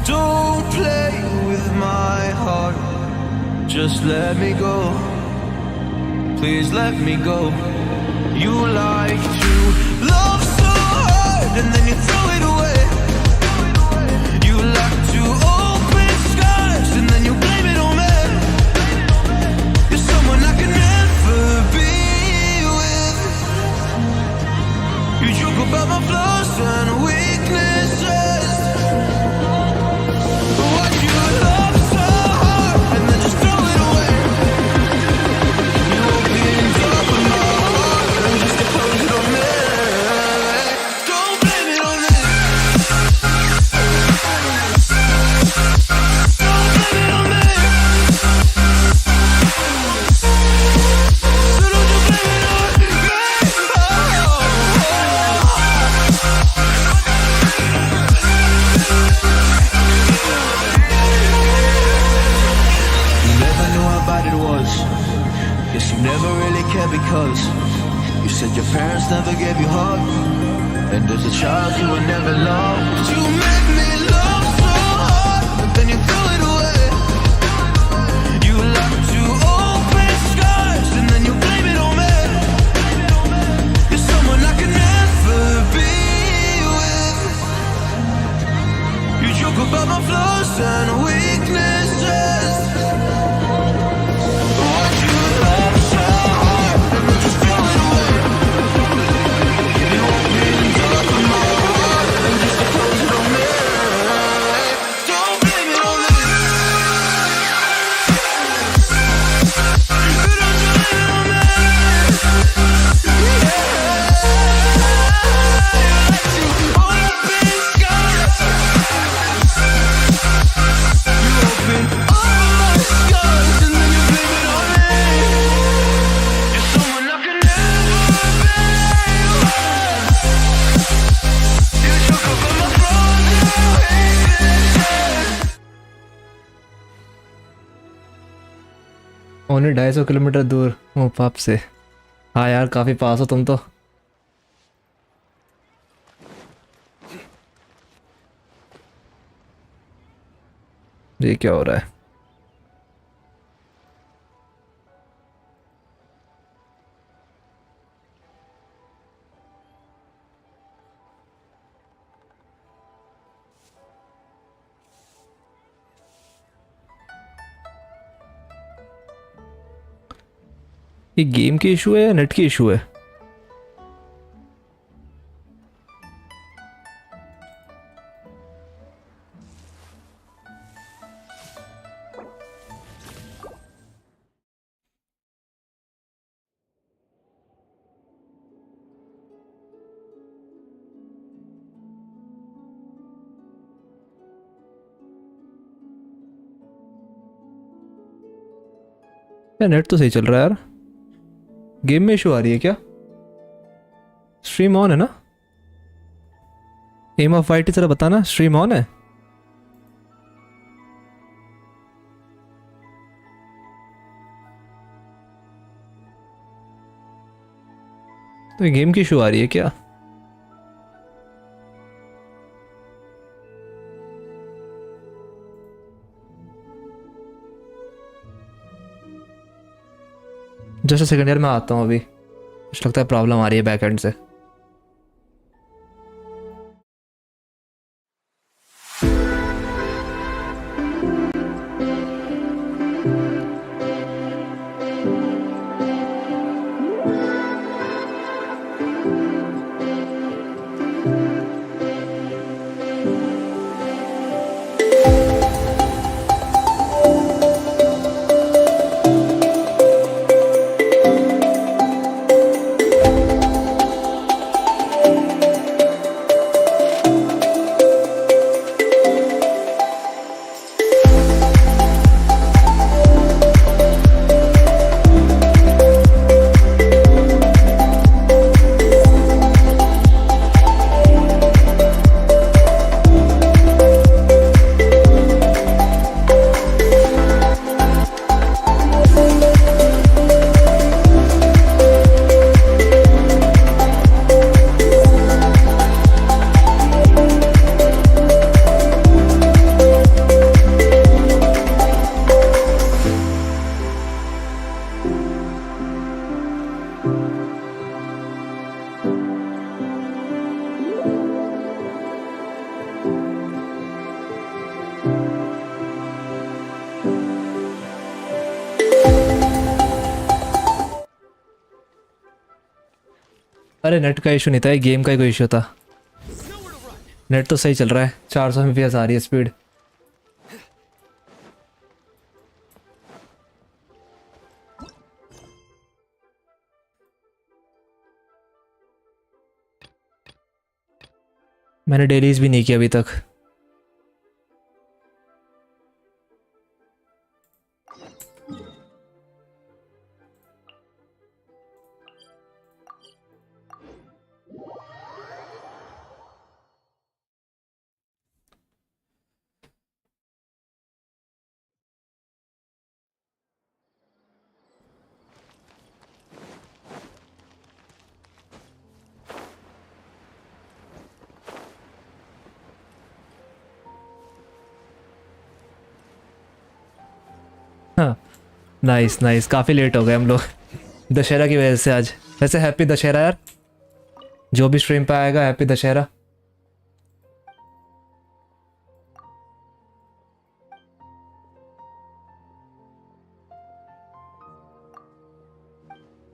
Don't play with my heart. Just let me go. Please let me go. You like to love so hard and then you throw it away. You like to open skies and then you blame it on me. You're someone I can never be with. You joke about my flaws and weaknesses. Why do you love so hard and then just throw it away? You opened up my heart and just to close it on me. Don't blame it on me. Don't blame it on me. So don't you blame it on me. You never knew how bad it was. Guess you never really cared because you said your parents never gave you hug. And as a child you were never loved. You made me love so hard, but then you threw it away. You like to open skies and then you blame it on me. You're someone I can never be with. You joke about my flaws and weaknesses. Why'd you love so hard and then just throw it away? You opened up my heart and just to close it on me. Don't blame it on me. Don't you blame it on me. Yeah. You open skies. You open all my skies and then you blame it on me. You're someone I can never be with. You joke about my flaws and weaknesses. Only 250 kilometre दूर हूँ पाप से। हाँ यार काफ़ी पास हो तुम तो। ये क्या हो रहा है? ये गेम की इशू है या नेट की इशू है? यार नेट तो सही चल रहा है यार। गेम में इशू आ रही है क्या? स्ट्रीम ऑन है ना? एम ऑफ वाइट जरा बताना, स्ट्रीम ऑन है? तो ये गेम की इशू आ रही है क्या? जस्ट सेकंड ईयर में आता हूँ अभी। मुझे लगता है प्रॉब्लम आ रही है बैक एंड से। अरे नेट का इशू नहीं था, गेम का ही कोई इशू था। नेट तो सही चल रहा है, 400 एमपीएस आ रही है स्पीड। मैंने डेलीज भी नहीं किया अभी तक। हाँ, नाइस नाइस, काफ़ी लेट हो गए हम लोग दशहरा की वजह से आज। वैसे हैप्पी दशहरा यार, जो भी स्ट्रीम पे आएगा हैप्पी दशहरा।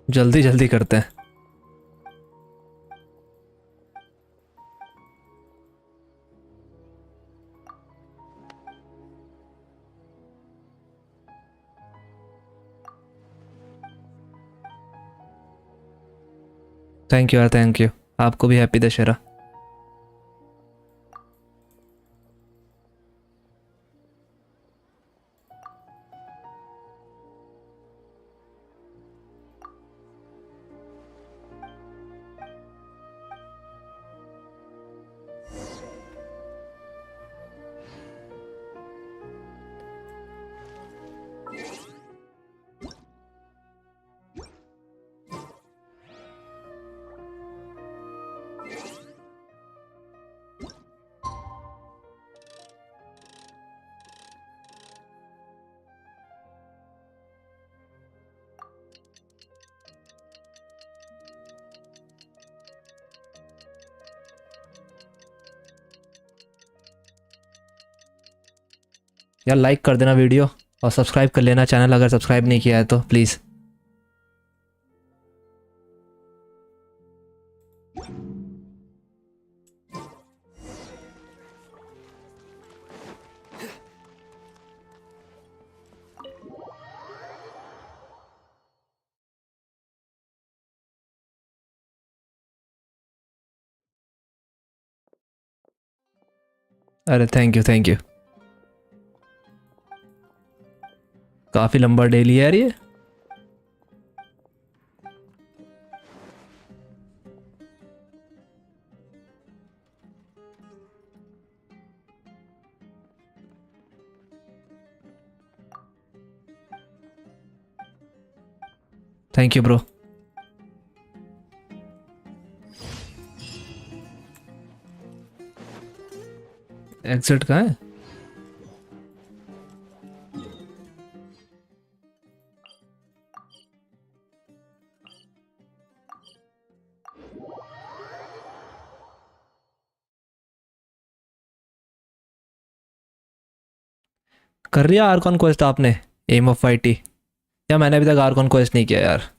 जल्दी जल्दी करते हैं। थैंक यू यार, थैंक यू। आपको भी हैप्पी दशहरा। यार लाइक कर देना वीडियो और सब्सक्राइब कर लेना चैनल, अगर सब्सक्राइब नहीं किया है तो प्लीज़। अरे थैंक यू थैंक यू। काफ़ी लंबा डेली है यार ये। Thank you bro. एग्जिट कहाँ है? कर लिया आर्कॉन क्वेस्ट आपने, एम ऑफ वाईटी? या मैंने अभी तक आर्कॉन क्वेस्ट नहीं किया यार।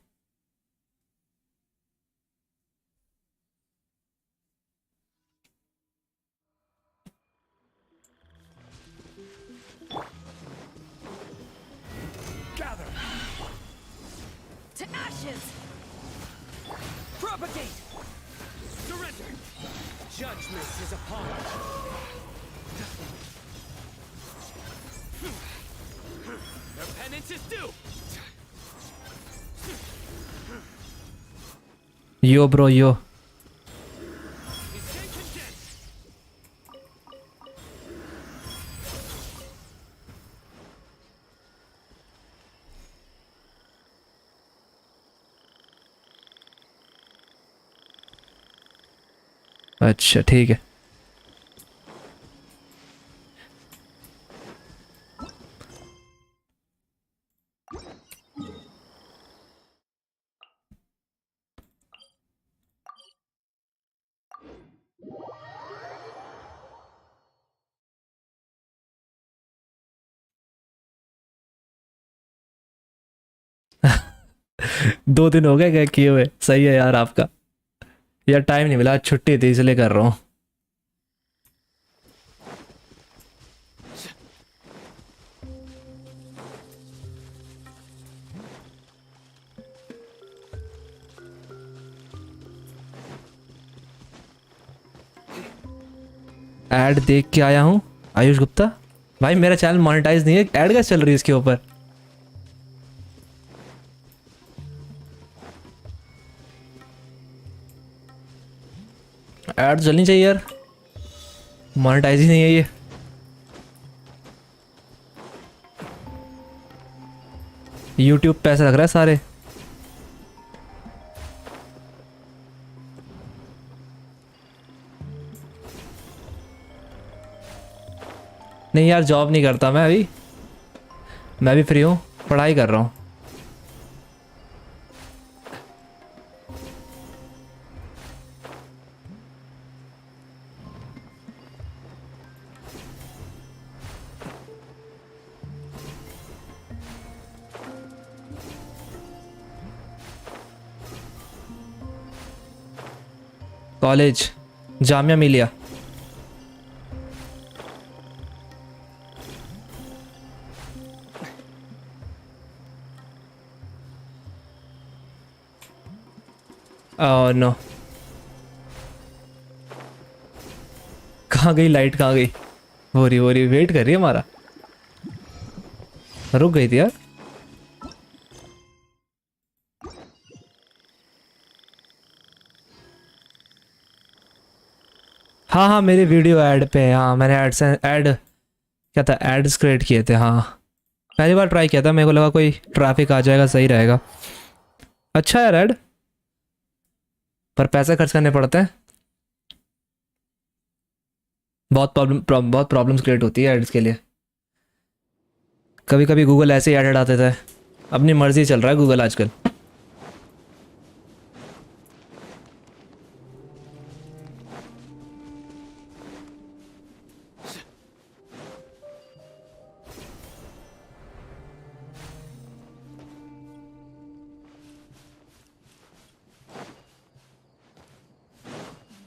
Gather to ashes. Propagate. Surrender. Judgment is upon us. Their penance is due. Yo bro yo. He's been condemned. अच्छा ठीक है। दो दिन हो गए क्या किए हुए, सही है यार आपका। यार टाइम नहीं मिला, आज छुट्टी थी इसलिए कर रहा हूँ। ऐड देख के आया हूँ। आयुष गुप्ता भाई मेरा चैनल मोनेटाइज नहीं है, ऐड कैसे चल रही है इसके ऊपर? ऐड चलनी चाहिए यार, मोनेटाइज ही नहीं है ये। यूट्यूब पैसे लग रहा है सारे। नहीं यार जॉब नहीं करता मैं अभी, मैं भी फ्री हूँ, पढ़ाई कर रहा हूँ। College Jamia Millia. Oh no, कहाँ गई लाइट, कहाँ गई? हो रही वेट कर रही है हमारा, रुक गई थी यार। हाँ हाँ मेरे वीडियो ऐड पे है, हाँ मैंने ऐड क्या था, एड्स क्रिएट किए थे। हाँ पहली बार ट्राई किया था, मेरे को लगा कोई ट्रैफिक आ जाएगा सही रहेगा। अच्छा यार ऐड, पर पैसे खर्च करने पड़ते हैं। बहुत प्रॉब्लम्स क्रिएट होती है एड्स के लिए। कभी कभी गूगल ऐसे ही ऐड हटा देता है, अपनी मर्जी चल रहा है गूगल आजकल।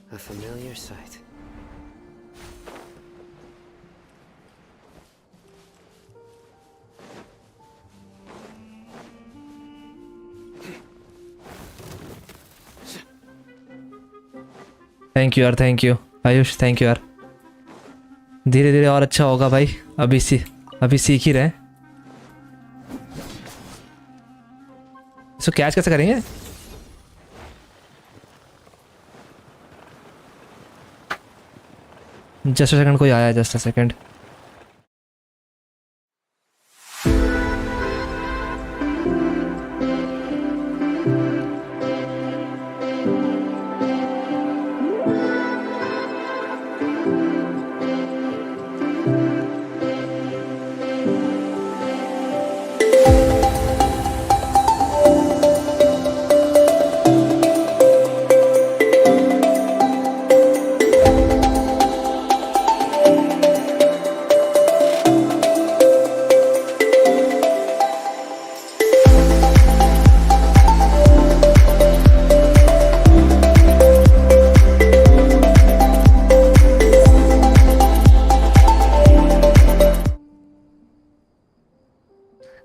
A familiar sight. Thank you यार, thank you Ayush, thank you यार। धीरे धीरे और अच्छा होगा भाई, अभी सीख ही रहे हैं। इसको कैच कैसे करेंगे? जस्ट अ सेकंड, कोई आया है, जस्ट अ सेकंड।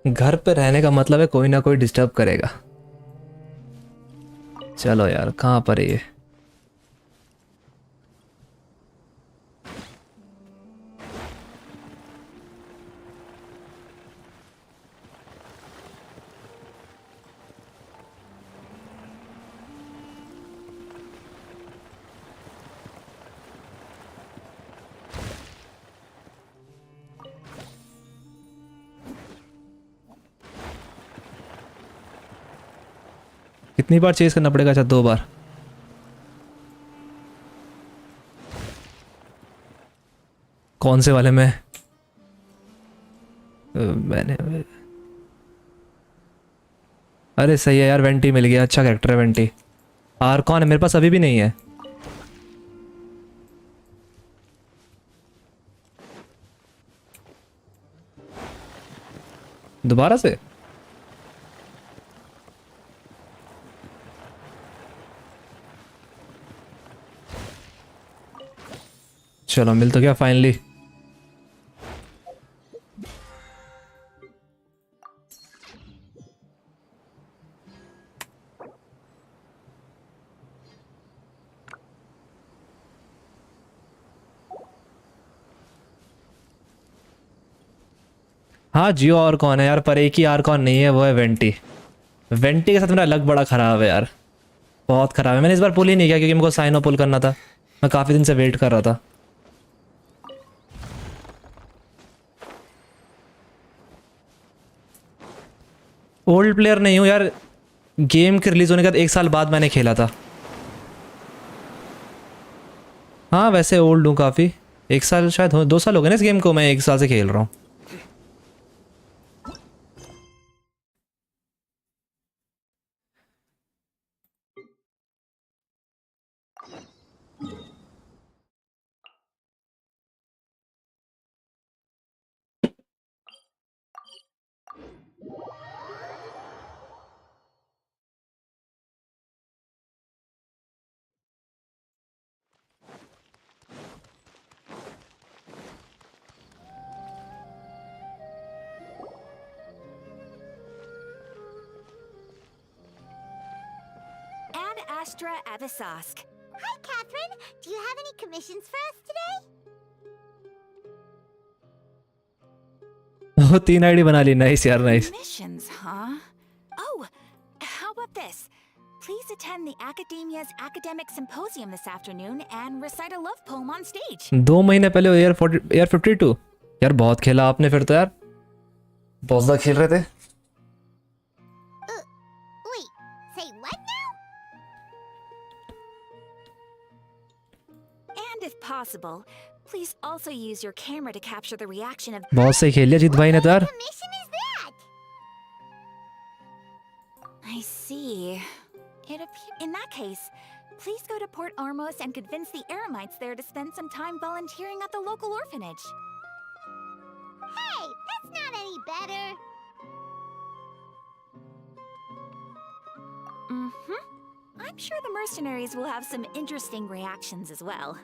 घर पे रहने का मतलब है कोई ना कोई डिस्टर्ब करेगा। चलो यार कहाँ पर है ये? कितनी बार चेज करना पड़ेगा? अच्छा 2 बार। कौन से वाले में? मैंने, अरे सही है यार, वेंटी मिल गया, अच्छा कैरेक्टर है वेंटी। आर्कॉन है मेरे पास, अभी भी नहीं है। दोबारा से? चलो मिल तो गया फाइनली। हाँ जियो और कौन है यार, पर एक ही आर्कॉन नहीं है, वो है वेंटी। वेंटी के साथ मेरा लक बड़ा ख़राब है यार, बहुत ख़राब है। मैंने इस बार पुल ही नहीं किया क्योंकि मेरे को साइनो पुल करना था, मैं काफ़ी दिन से वेट कर रहा था। ओल्ड प्लेयर नहीं हूँ यार, गेम के रिलीज़ होने के बाद 1 साल बाद मैंने खेला था। हाँ वैसे ओल्ड हूँ काफ़ी, 1 साल शायद 2 साल हो गए ना इस गेम को, मैं 1 साल से खेल रहा हूँ। Ad Astra Avisask. Hi, Catherine. Do you have any commissions for us today? वो 3 आईडी बना ली, नाइस यार nice. Commissions, huh? Oh, how about this? Please attend the Academia's Academic Symposium this afternoon and recite a love poem on stage. 2 महीने पहले air 52 यार, बहुत खेला आपने फिर तो यार, बहुत ज़्यादा खेल रहे थे। Wait, say what now? And if possible, please also use your camera to capture the reaction of. बहुत सही खेल लिया जीत भाई ने तो यार। What commission is that? I see. In that case, please go to Port Armos and convince the Eremites there to spend some time volunteering at the local orphanage. Hey, that's not any better. I'm sure the mercenaries will have some interesting reactions as well.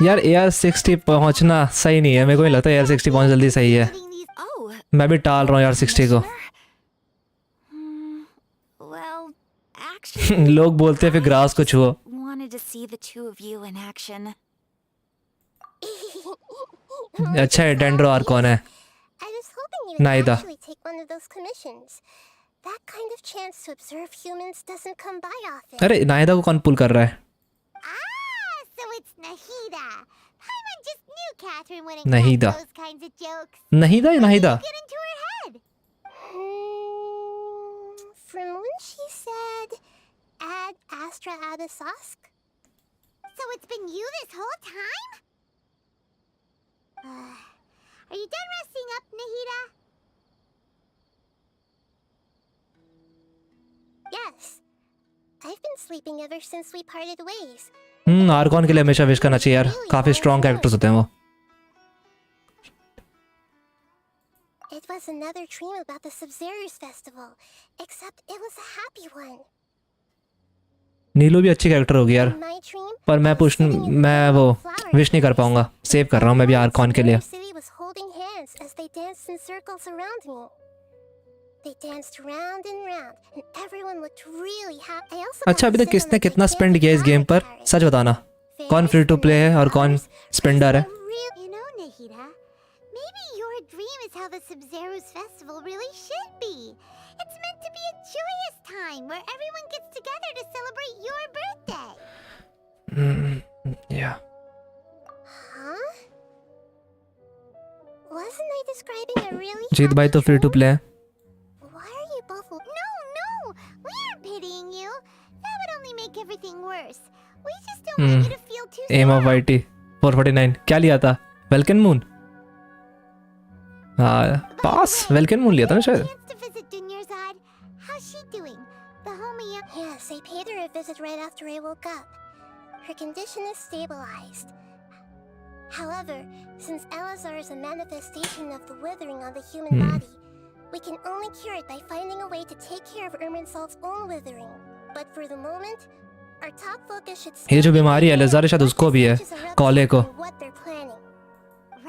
यार AR-60 पहुंचना सही नहीं है, मेरे को नहीं लगता AR-60 पहुंच जल्दी सही है। Oh, मैं भी टाल रहा हूँ यार 60 को। well, actually, लोग बोलते हैं फिर ग्रास को छुओ। wanted to see the two of you in action. अच्छा है डेंड्रो आर्कॉन है। I was hoping you would Naida. actually take one of those commissions. That kind of chance to observe humans doesn't come by often. अरे नायदा को कौन पुल कर रहा है? Ah, so it's Nahida. Paimon just knew Catherine wouldn't Nahida. catch those kinds of jokes. नहीदा या Nahida? Get into her head. From when she said, Ad Astra Abisask? So it's been you this whole time? Are you done resting up, Nahida? Yes. I've been sleeping ever since we parted ways. Arcon के लिए हमेशा wish करना चाहिए यार, काफी strong characters होते हैं वो। It was another dream about the Sub-Zero's festival, except it was a happy one. नीलू भी अच्छी कैरेक्टर होगी यार, In my dream, पर मैं वो विश नहीं कर पाऊंगा, सेव कर रहा हूँ मैं भी आर्कॉन के लिए। City was holding hands as they danced in circles around me. They danced round and round, and everyone looked really happy. I also अच्छा अभी तक किसने कितना स्पेंड किया इस गेम पर, सच बताना, कौन फ्री टू प्ले है और कौन स्पेंडर है? You know, Nahida, maybe your dream is how the Sub-Zero's festival really should be. It's meant to be a joyous time where everyone gets together to celebrate your birthday. Yeah. Huh? Wasn't I describing a really जीत भाई तो free to play है। Why are you both No, we aren't pitying you. That would only make everything worse. We just don't want you to feel too M of sad. Y T 449 क्या लिया था? Welkin moon. हाँ pass Vulcan moon लिया था ना शायद। Chance to visit Dunyarzad. How's she doing? The homie. Yes, I paid her a visit right after I woke up. Her condition is stabilized. However, since Elazar is a manifestation of the withering on the human body, We can only cure it by finding a way to take care of Irminsul's own withering. But for the moment, our top focus should ये जो still be बीमारी है finding laser out शायद what उसको भी है, the sages are up कॉले to को। and what they're planning.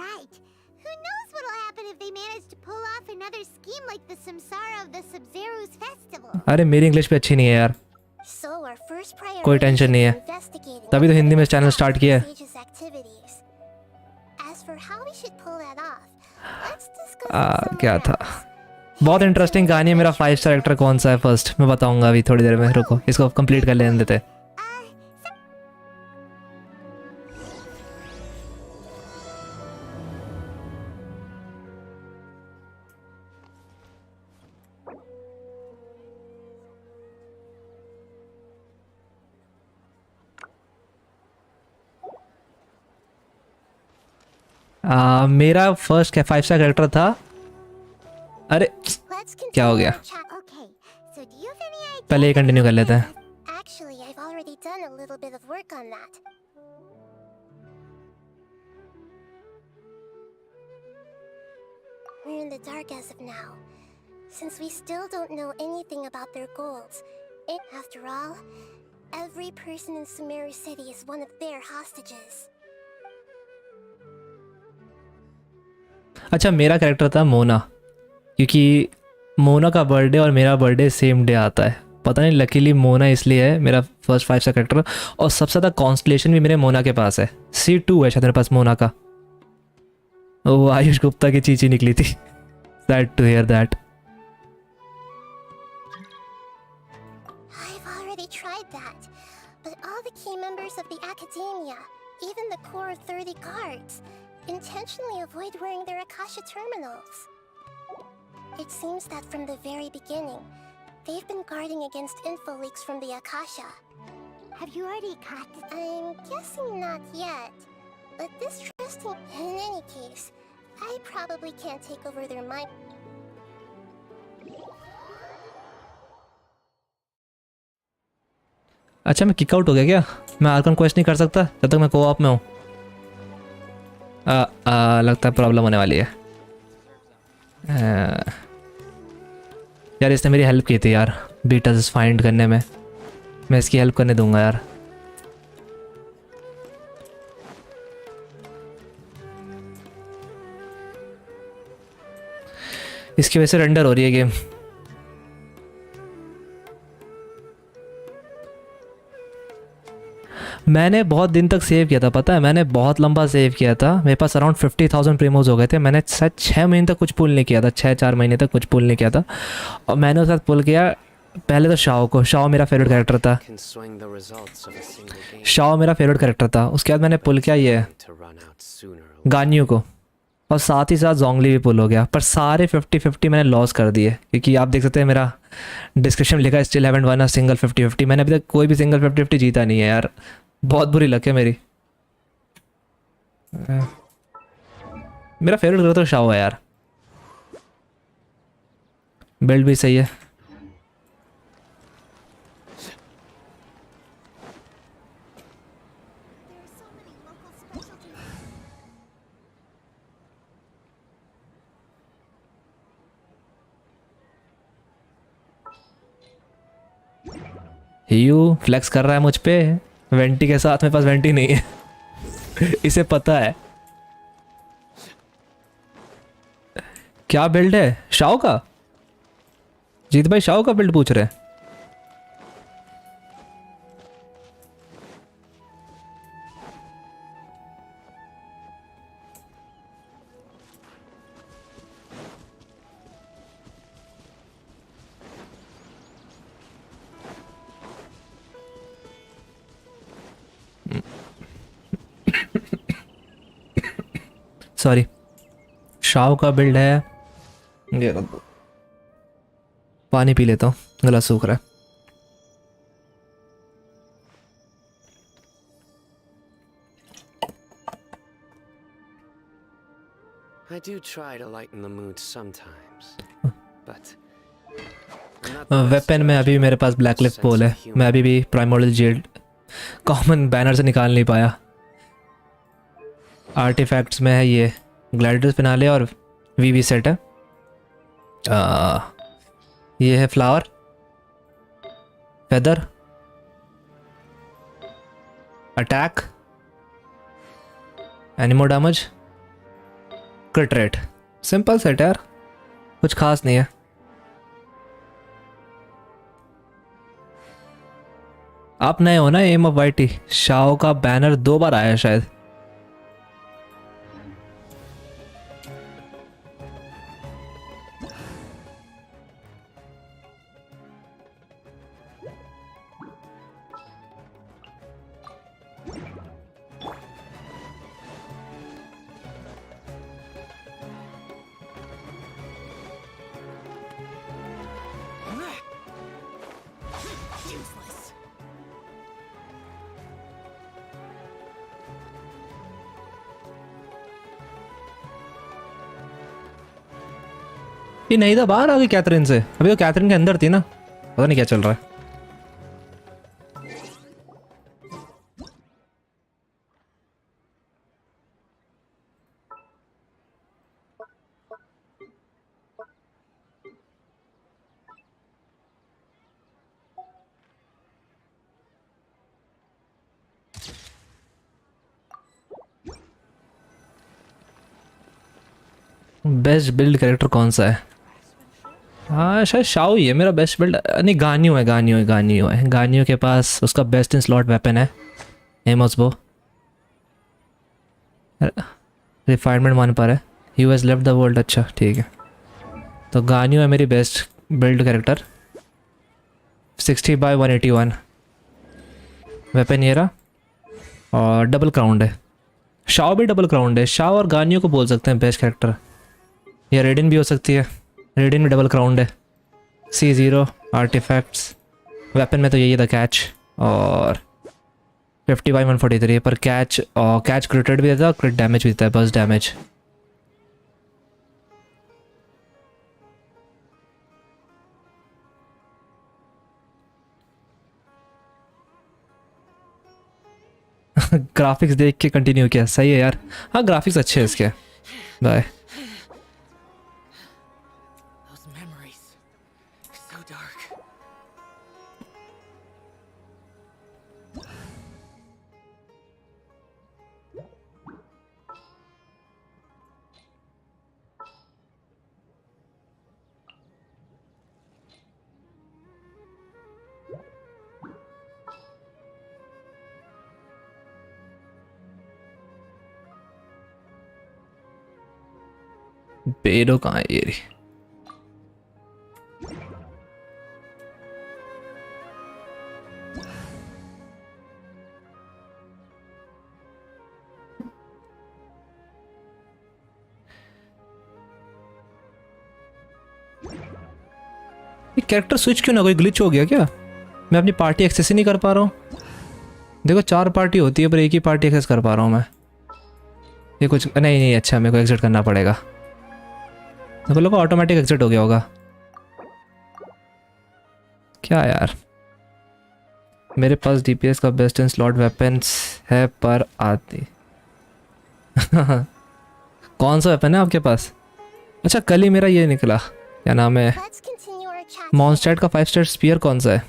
Right. Who knows what'll happen if they manage to pull off another scheme like the Samsara of the Sub-Zero's festival. अरे मेरी English भी अच्छी नहीं है यार, So our first priority कोई टेंशन नहीं है, is investigating तभी तो हिंदी में what चैनल स्टार्ट किया है। sages' activities. As for how we should pull that off, let's discuss it क्या somewhere था, else. बहुत इंटरेस्टिंग कहानी है। मेरा 5 स्टार एक्टर कौन सा है फर्स्ट मैं बताऊंगा अभी थोड़ी देर में, रुको इसको कंप्लीट कर लेने देते। मेरा फर्स्ट 5 स्टार कैरेक्टर था, अरे Let's क्या हो continue गया, our chat. Okay, so do you have any idea? पहले ये कंटिन्यू कर लेते हैं। Actually, I've already done a little bit of work on that. We're in the dark as of now, since we still don't know anything about their goals. After all, every person in Sumeru City is one of their hostages. अच्छा मेरा character था मोना, क्योंकि मोना का birthday और मेरा birthday same day आता है, पता नहीं लकीली मोना इसलिए है मेरा फर्स्ट 5 स्टार कैरेक्टर। और सबसे ज़्यादा कॉन्स्टलेशन भी मेरे मोना के पास है, C2 है शायद मेरे पास मोना का। वो आयुष गुप्ता की चीची निकली थी, sad to hear that. I've already tried that, but all the key members of the Academia, even the core 30 guards, intentionally avoid wearing their Akasha terminals. It seems that from the very beginning, they've been guarding against info leaks from the Akasha. Have you already caught it? I'm guessing not yet, but this trusting... In any case, I probably can't take over their mind. अच्छा मैं kick out हो गया क्या, मैं Arkan quest नहीं कर सकता जब तक मैं कोऑप में हूँ। लगता है प्रॉब्लम होने वाली है। यार इसने मेरी हेल्प की थी यार बीटल्स फाइंड करने में, मैं इसकी हेल्प करने दूंगा यार। इसकी वजह से रेंडर हो रही है गेम। मैंने बहुत दिन तक सेव किया था, पता है मैंने बहुत लंबा सेव किया था, मेरे पास अराउंड 50,000 प्रीमोज हो गए थे। मैंने शायद 6 महीने तक कुछ पुल नहीं किया था, 6-4 महीने तक कुछ पुल नहीं किया था। और मैंने उसके साथ पुल किया पहले तो शाओ को, शाओ मेरा फेवरेट कैरेक्टर था, Can swing the results of a single game Shao मेरा फेवरेट कैरेक्टर था। उसके बाद मैंने पुल किया ये to run out sooner or गान्यू को, और साथ ही साथ जोंगली भी पुल हो गया। पर सारे 50-50 मैंने लॉस कर दिए, क्योंकि आप देख सकते हैं मेरा डिस्क्रिप्शन में लिखा है still haven't one a single 50-50। मैंने अभी तक कोई भी सिंगल 50-50 जीता नहीं है यार, बहुत बुरी लक है मेरी। मेरा फेवरेट कलर तो शाओ है यार, बिल्ड भी सही है। यू फ्लेक्स कर रहा है मुझ पे वेंटी के साथ, मेरे पास वेंटी नहीं है इसे पता है। क्या बिल्ड है शाओ का, जीत भाई शाओ का बिल्ड पूछ रहे हैं। सॉरी, शाओ का बिल्ड है ये, पानी पी लेता हूँ गला सूख रहा है। I do try to lighten the mood sometimes, but not the best weapon में अभी मेरे पास ब्लैक लिफ्ट पोल है, मैं अभी भी प्राइमोरल जेल्ड कॉमन बैनर से निकाल नहीं पाया। आर्टिफैक्ट्स में है ये ग्लाइडर्स फिनाले और वीवी सेट है। ये है flower, feather, attack, anemo damage, crit rate. Simple set यार, कुछ खास नहीं है। आप नए हो ना एम ऑफ वाईटी, शाओ का बैनर 2 बार आया है शायद। Useless. ये नहीं था, बाहर आ गई कैथरीन से। अभी वो कैथरीन के अंदर थी ना, पता नहीं क्या चल रहा है। बेस्ट बिल्ड कैरेक्टर कौन सा है? हाँ शायद शाओ ही है मेरा बेस्ट बिल्ड। नहीं, गानियो है, गानियो है, गानियो है। गानियो के पास उसका बेस्ट इन स्लॉट वेपन है एमोस बो, रिफाइनमेंट 1 पर है। You has left the world. अच्छा ठीक है, तो गानियो है मेरी बेस्ट बिल्ड कैरेक्टर। 60/181 वेपन ये रहा, और डबल क्राउंड है। शाओ भी डबल क्राउंड है। शाओ और गानियो को बोल सकते हैं बेस्ट कैरेक्टर, या रेडिन भी हो सकती है। रेडिन में डबल क्राउंड है। C0 आर्टिफैक्ट्स, वेपन में तो यही था कैच, और 50/143 पर कैच, और कैच क्रिटेड भी देता है, क्रिट डैमेज भी देता है, बस डैमेज। ग्राफिक्स देख के कंटिन्यू किया, सही है यार। हाँ ग्राफिक्स अच्छे हैं इसके। Bye. Those memories. So dark. बेडो कहाँ है ये रही? ये कैरेक्टर स्विच क्यों ना, कोई ग्लिच हो गया क्या? मैं अपनी पार्टी एक्सेस ही नहीं कर पा रहा हूँ। देखो 4 पार्टी होती है पर एक ही पार्टी एक्सेस कर पा रहा हूँ मैं। ये कुछ नहीं नहीं, अच्छा मेरे को एग्जिट करना पड़ेगा। मेरे को लगा ऑटोमेटिक एग्जिट हो गया होगा। क्या यार, मेरे पास DPS का बेस्ट इन स्लॉट वेपन्स है पर आती कौन सा वेपन है आपके पास? अच्छा कल ही मेरा ये निकला, क्या नाम है, Let's continue our chat. मॉन्स्टैट का 5 स्टार स्पीयर कौन सा है?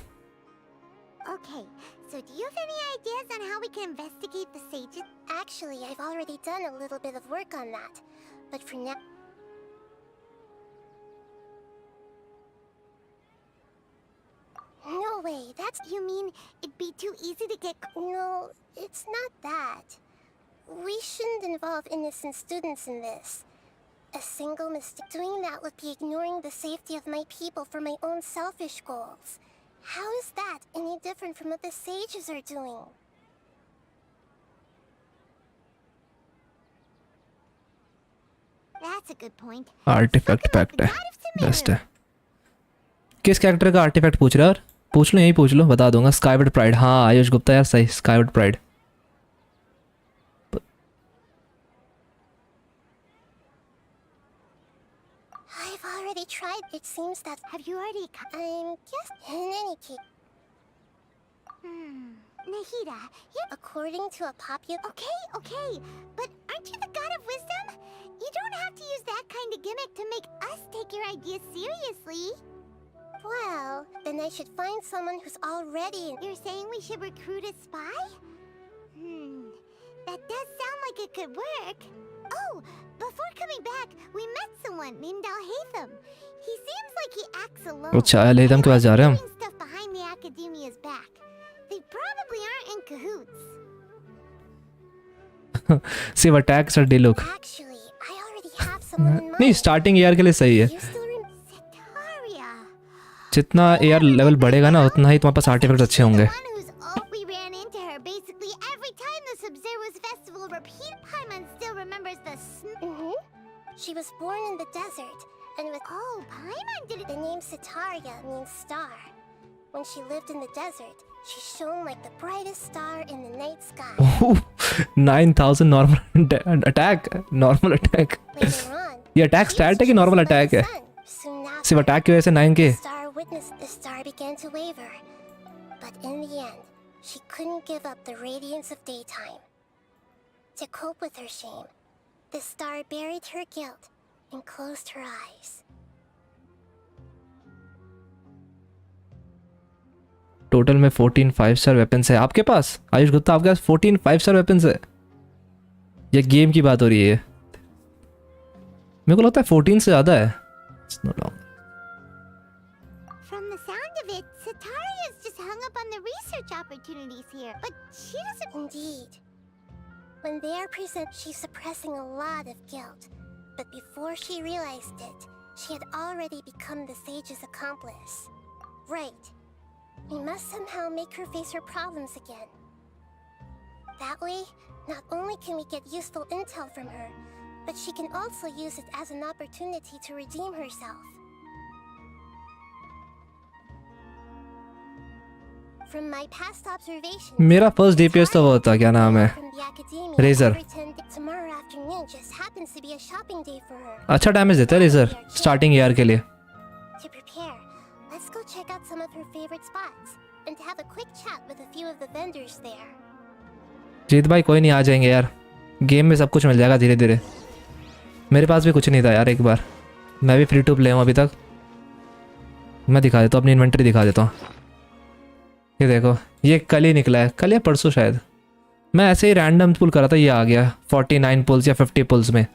Okay, so do you have any ideas on how we can investigate the sages? Actually, I've already done a little bit of work on that. But for now... No way, that's... You mean it'd be too easy to get... No, it's not that. We shouldn't involve innocent students in this. A single mistake doing that would be ignoring the safety of my people for my own selfish goals. How is that any different from what the sages are doing? That's a good point. Artifact pact है, best है। किस character का artefact पूछ रहा है? और पूछ लो, यही पूछ लो, बता दूंगा। स्काईवुड प्राइड, हाँ आयुष गुप्ता यार, सही, skyward pride. I've already tried. It seems that... Have you already... I'm just... In any case... Nahida, you... According to a popular... Okay, but aren't you the god of wisdom? You don't have to use that kind of gimmick to make us take your ideas seriously. Well, then I should find someone who's already... You're saying we should recruit a spy? That does sound like it could work. Oh, before coming back, we met someone named Al-Haytham. He seems like he acts alone. अच्छा Al-Haytham के पास जा रहे हैं हम. Doing stuff behind the academia's back. They probably aren't in cahoots. सिर्फ attack sir Diluc. Actually, I already have someone in mind. नहीं starting year के लिए सही है. You still remember Setaria? जितना ईयर लेवल बढ़ेगा ना उतना ही तुम्हारे पास आर्टिफैक्ट्स अच्छे होंगे. We ran into her basically every time the Sub-Zero's festival repeated. Paimon still remembers the She was born in the desert, and with Paimon did it. The name Setaria means star. When she lived in the desert, she shone like the brightest star in the night sky. 9000 normal attack. Normal attack. Later on, ये attack stat है कि normal attack है? soon after, सिर्फ attack की वजह से 9 के. the star witnessed the star began to waver, but in the end, she couldn't give up the radiance of daytime. To cope with her shame, the star buried her guilt and closed her eyes. Total में 14 five-star weapons है आपके पास. आयुष गुप्ता आपके पास 14 five-star weapons है. ये game की बात हो रही है. मेरे को लगता है 14 से ज़्यादा है. From the sound of it, Setaria's just hung up on the research opportunities here, but she doesn't. Indeed. When they are present, she's suppressing a lot of guilt. But before she realized it, she had already become the sage's accomplice. Right. We must somehow make her face her problems again. That way, not only can we get useful intel from her, but she can also use it as an opportunity to redeem herself. From my past observations, मेरा first DPS तो वो होता क्या नाम है razor. tomorrow afternoon just happens to be a shopping day for her. अच्छा damage देता है रेजर स्टार्टिंग ईयर के लिए. To prepare, let's go check out some of her favorite spots and have a quick chat with a few of the vendors there. जीत भाई कोई नहीं आ जाएंगे यार. गेम में सब कुछ मिल जाएगा धीरे धीरे. मेरे पास भी कुछ नहीं था यार. एक बार मैं भी फ्री टू प्ले हूँ अभी तक. मैं दिखा देता हूँ अपनी इन्वेंटरी दिखा देता हूँ. ये देखो ये कल ही निकला है. कल या परसों शायद. मैं ऐसे ही रैंडम पुल करा था. ये आ गया 49 पुल्स या 50 पुल्स में.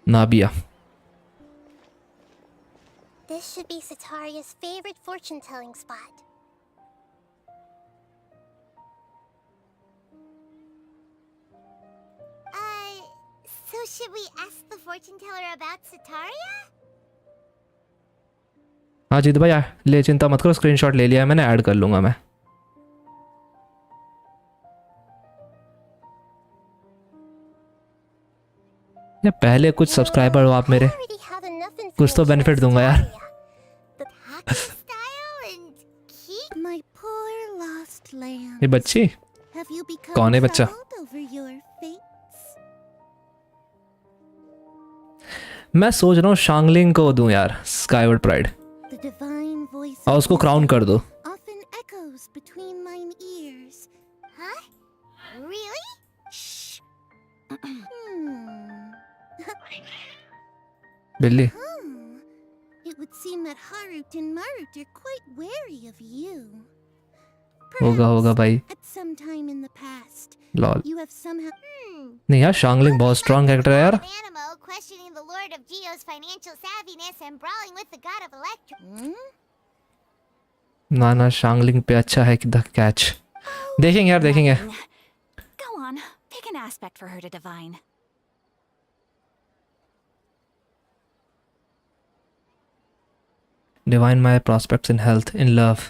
Nabia. This should be Setaria's favorite fortune-telling spot. So should we ask the fortune teller about Setaria? हाँ जीत भाई ले चिंता मत करो. स्क्रीनशॉट ले लिया मैंने. ऐड कर लूँगा मैं. या पहले कुछ सब्सक्राइबर हो आप मेरे. कुछ तो बेनिफिट दूंगा यार. My poor lost lamb. ये बच्ची Have you become कौन है बच्चा? troubled over your fates? मैं सोच रहा हूँ शांगलिंग को दूं यार Skyward pride. The divine voice और उसको क्राउन कर दो. often echoes between mine ears. Huh? Really? Shh. बिल्ली. It would seem that Harut and Marut are quite wary of you. होगा होगा भाई. At some time in the past, lol. you have somehow. नहीं यार शांगलिंग बहुत strong character है यार. Animo questioning the Lord of Geo's financial savviness and brawling with the God of Electro. ना ना शांगलिंग पे अच्छा है कि द कैच. देखेंगे यार देखेंगे. Go on, pick an aspect for her to divine. Divine my prospects in health, in love.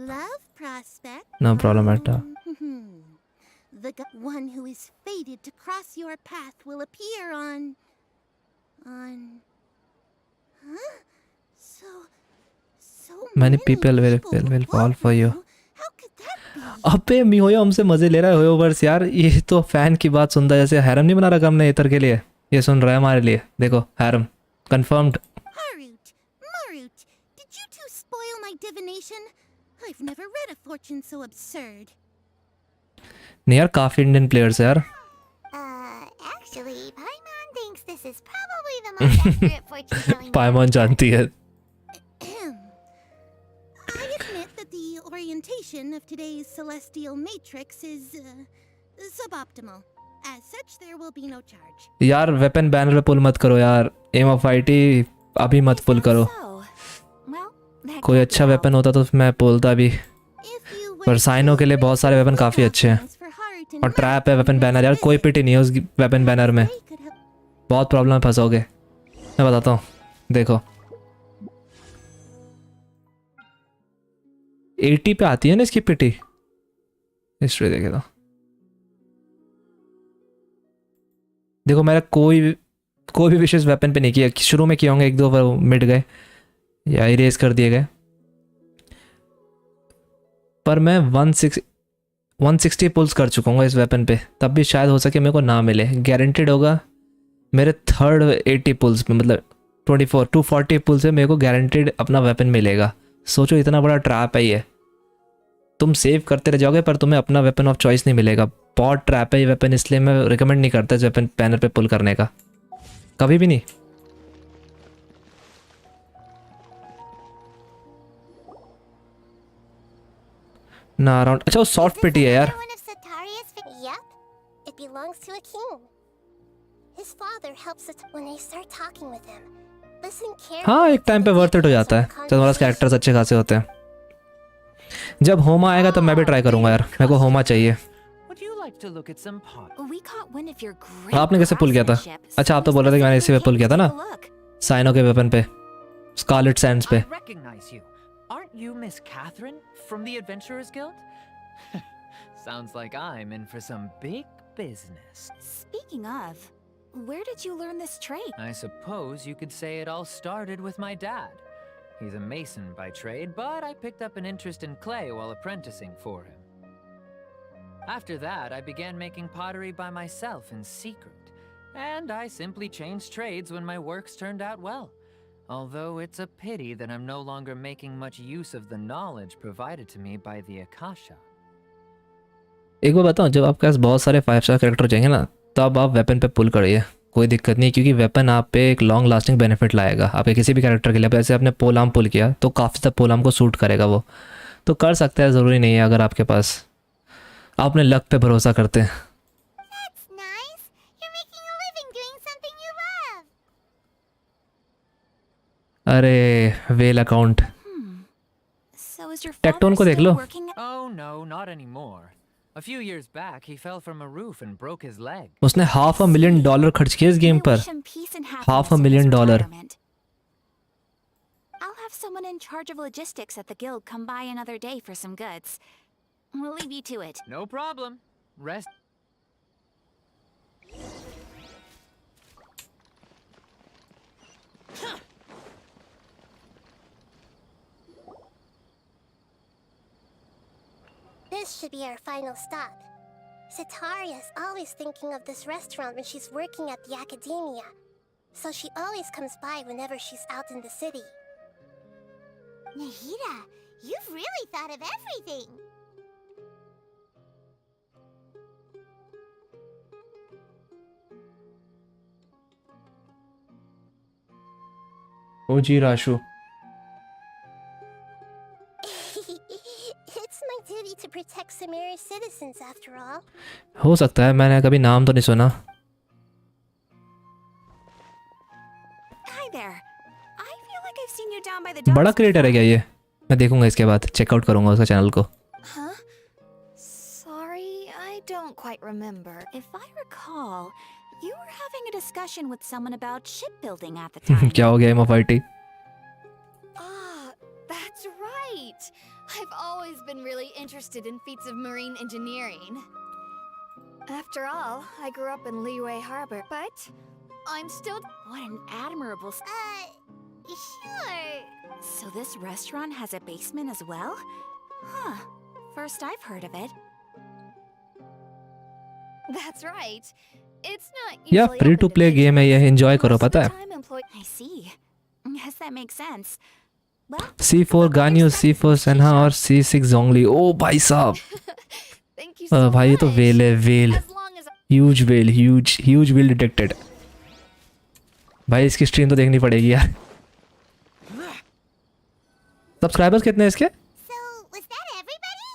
Love prospect. No problem at all. The one who is fated to cross your path will appear on. Huh? So Many people will fall for you. How could that be? अबे मिहोयो हमसे मजे ले रहा है HoYoverse यार, ये तो fan की बात सुनता है, जैसे हैरम नहीं बना रखा हमने इतर के लिए, ये सुन रहा है हमारे लिए, देखो harem confirmed. Harut, Marut, did you two spoil my divination? I've never read a fortune so absurd. नहीं यार, काफी इंडियन प्लेयर्स है यार। Actually, Paimon thinks this is probably the most accurate fortune telling. पायमोन जानती है। I admit that the orientation of today's celestial matrix is suboptimal. As such, there will be no charge. यार weapon banner पे पुल मत करो यार, M of IT अभी मत पुल करो। कोई अच्छा वेपन होता तो मैं बोलता भी, पर साइनो के लिए बहुत सारे वेपन काफ़ी अच्छे हैं, और ट्रैप है वेपन बैनर यार, कोई पिटी नहीं है उस वेपन बैनर में, बहुत प्रॉब्लम में फंसोगे, मैं बताता हूँ। देखो 80 पे आती है ना इसकी पिटी, हिस्ट्री देखे तो देखो मेरा कोई भी विशेष वेपन पे नहीं किया, शुरू में किए होंगे एक दो बार, मिट गए या इरेज कर दिए गए, पर मैं 160 पुल्स कर चुका हूँ इस वेपन पे, तब भी शायद हो सके मेरे को ना मिले, गारंटेड होगा मेरे थर्ड 80 पुल्स पे, मतलब 240 पुल्स से मेरे को गारंटेड अपना वेपन मिलेगा। सोचो इतना बड़ा ट्रैप है ये, तुम सेव करते रह जाओगे पर तुम्हें अपना वेपन ऑफ चॉइस नहीं मिलेगा, बहुत ट्रैप है ये वेपन, इसलिए मैं रिकमेंड नहीं करता इस वेपन बैनर पे पुल करने का, कभी भी नहीं। ना अराउंड, अच्छा वो सॉफ्ट पिटी है यार। One of Sataria's Yep, it belongs to a king. His father helps it when I start talking with him. Listen carefully. हाँ एक टाइम पे वर्थ इट हो जाता है जब हमारे कैरेक्टर्स अच्छे खासे होते हैं। जब होमा आएगा तब मैं भी ट्राई करूंगा यार, मेरे को होमा चाहिए। Would you like to look at some pot? We caught wind of your great आपने कैसे पुल किया था? craftsmanship, अच्छा आप तो so बोल रहे थे कि मैंने let's इसी पे पुल किया था ना, take a look. साइनो के वेपन पे, स्कारलेट सैंड्स पे। I recognize you. Aren't you Miss Catherine from the Adventurers Guild? Sounds like I'm in for some big business. Speaking of, where did you learn this trade? I suppose you could say it all started with my dad. He's a mason by trade, but I picked up an interest in clay while apprenticing for him. After that, I began making pottery by myself in secret, and I simply changed trades when my works turned out well. Although it's a pity that I'm no longer making much use of the knowledge provided to me by the Akasha. एक बार बताऊं, जब आपके पास बहुत सारे 5 star character हो जाएंगे ना, तब आप वेपन पे पुल करिए, कोई दिक्कत नहीं, क्योंकि वेपन आप पे एक लॉन्ग लास्टिंग बेनिफिट लाएगा आपके किसी भी कैरेक्टर के लिए। जैसे आपने पोलाम पुल किया तो काफ़ी तक पोलाम को सूट करेगा वो, तो कर सकते हैं, ज़रूरी नहीं है अगर आपके पास, आप अपने लक पे भरोसा करते हैं। That's nice. You're making a living doing something you love. अरे well account, So is your टेक्टोन father को देख still low. working at- Oh no, not anymore. A few years back, he fell from a roof and broke his leg. उसने $500,000 खर्च किया इस game I पर, wish him peace and happiness $500,000 in his retirement. I'll have someone in charge of logistics at the guild come by another day for some goods. We'll leave you to it. No problem. Rest. This should be our final stop. Sataria's always thinking of this restaurant when she's working at the academia, so she always comes by whenever she's out in the city. Nahida, you've really thought of everything! ओ जी Rashu, It's my duty to protect Samari's citizens, after all. हो सकता है, मैंने कभी नाम तो नहीं सुना। Hi there. I feel like I've seen you down by the बड़ा docks क्रिएटर है क्या ये? मैं देखूंगा इसके बाद, चेकआउट करूंगा उसका चैनल को। Huh? Sorry, I don't quite remember. If I recall, you were having a discussion with someone about shipbuilding at the time. क्या हो गया M of IT? Ah, that's right. I've always been really interested in feats of marine engineering. After all, I grew up in Liyue Harbor, but I'm still... What an admirable... Sure. So this restaurant has a basement as well? Huh. first I've heard of it. That's right. It's not या usually free open to to play game है ये, patrons. Enjoy करो Most of पता the है. time employ- I see. Yes, that makes sense. Well, C4 गान्यू, C4 सन्हा और C6 जोंगली. ओ भाई साहब, Thank you so भाई ये तो much. वेल है, well. As long as huge well, huge well detected. भाई इसकी स्ट्रीम तो देखनी पड़ेगी यार. सब्सक्राइबर्स कितने हैं इसके? So, was that everybody?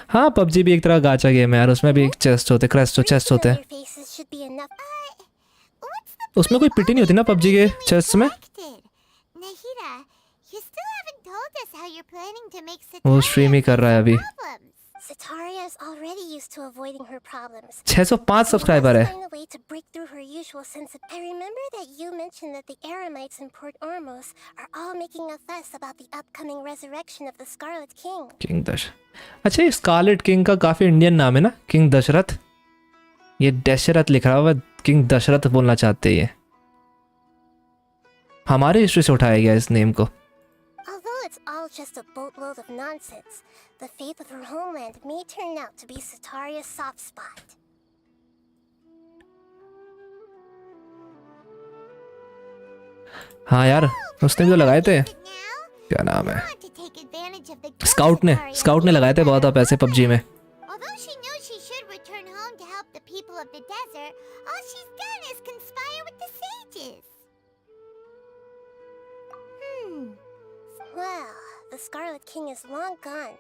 हाँ, पबजी भी एक तरह गाचा गेम है यार. उसमें भी एक चेस्ट होते, क्रेस्ट चेस्ट होते हैं. Familiar faces should be enough. What's the उसमें कोई पिटी नहीं होती ना पबजी के चेस्ट में. collected? Nahida, you still haven't told us how you're planning to make वो स्ट्रीम ही कर रहा है अभी. problems. Sataria is already used to avoiding her problems. 605 subscriber है. Find a way to break through her usual sense of. I remember that you mentioned that the Eremites in Port Ormos are all making a fuss about the upcoming resurrection of the Scarlet King. King दश. अच्छा, ये Scarlett king का काफी Indian नाम है ना, king Dasharath. ये दशरथ लिख रहा हुआ, किंग दशरथ बोलना चाहते हैं ये. हमारे हिस्ट्री से उठाया गया इस नेम को. Although it's all just a boatload of nonsense, the fate of her homeland may turn out to be Sataria's soft spot. हाँ यार, उसने भी तो लगाए थे. Now, क्या नाम है? want to take advantage of the scout ने लगाए थे बहुत पैसे पबजी में. Although she knows she should return home to help the people of the desert, all she's done is conspire with the sages. Well, the Scarlet King is long gone,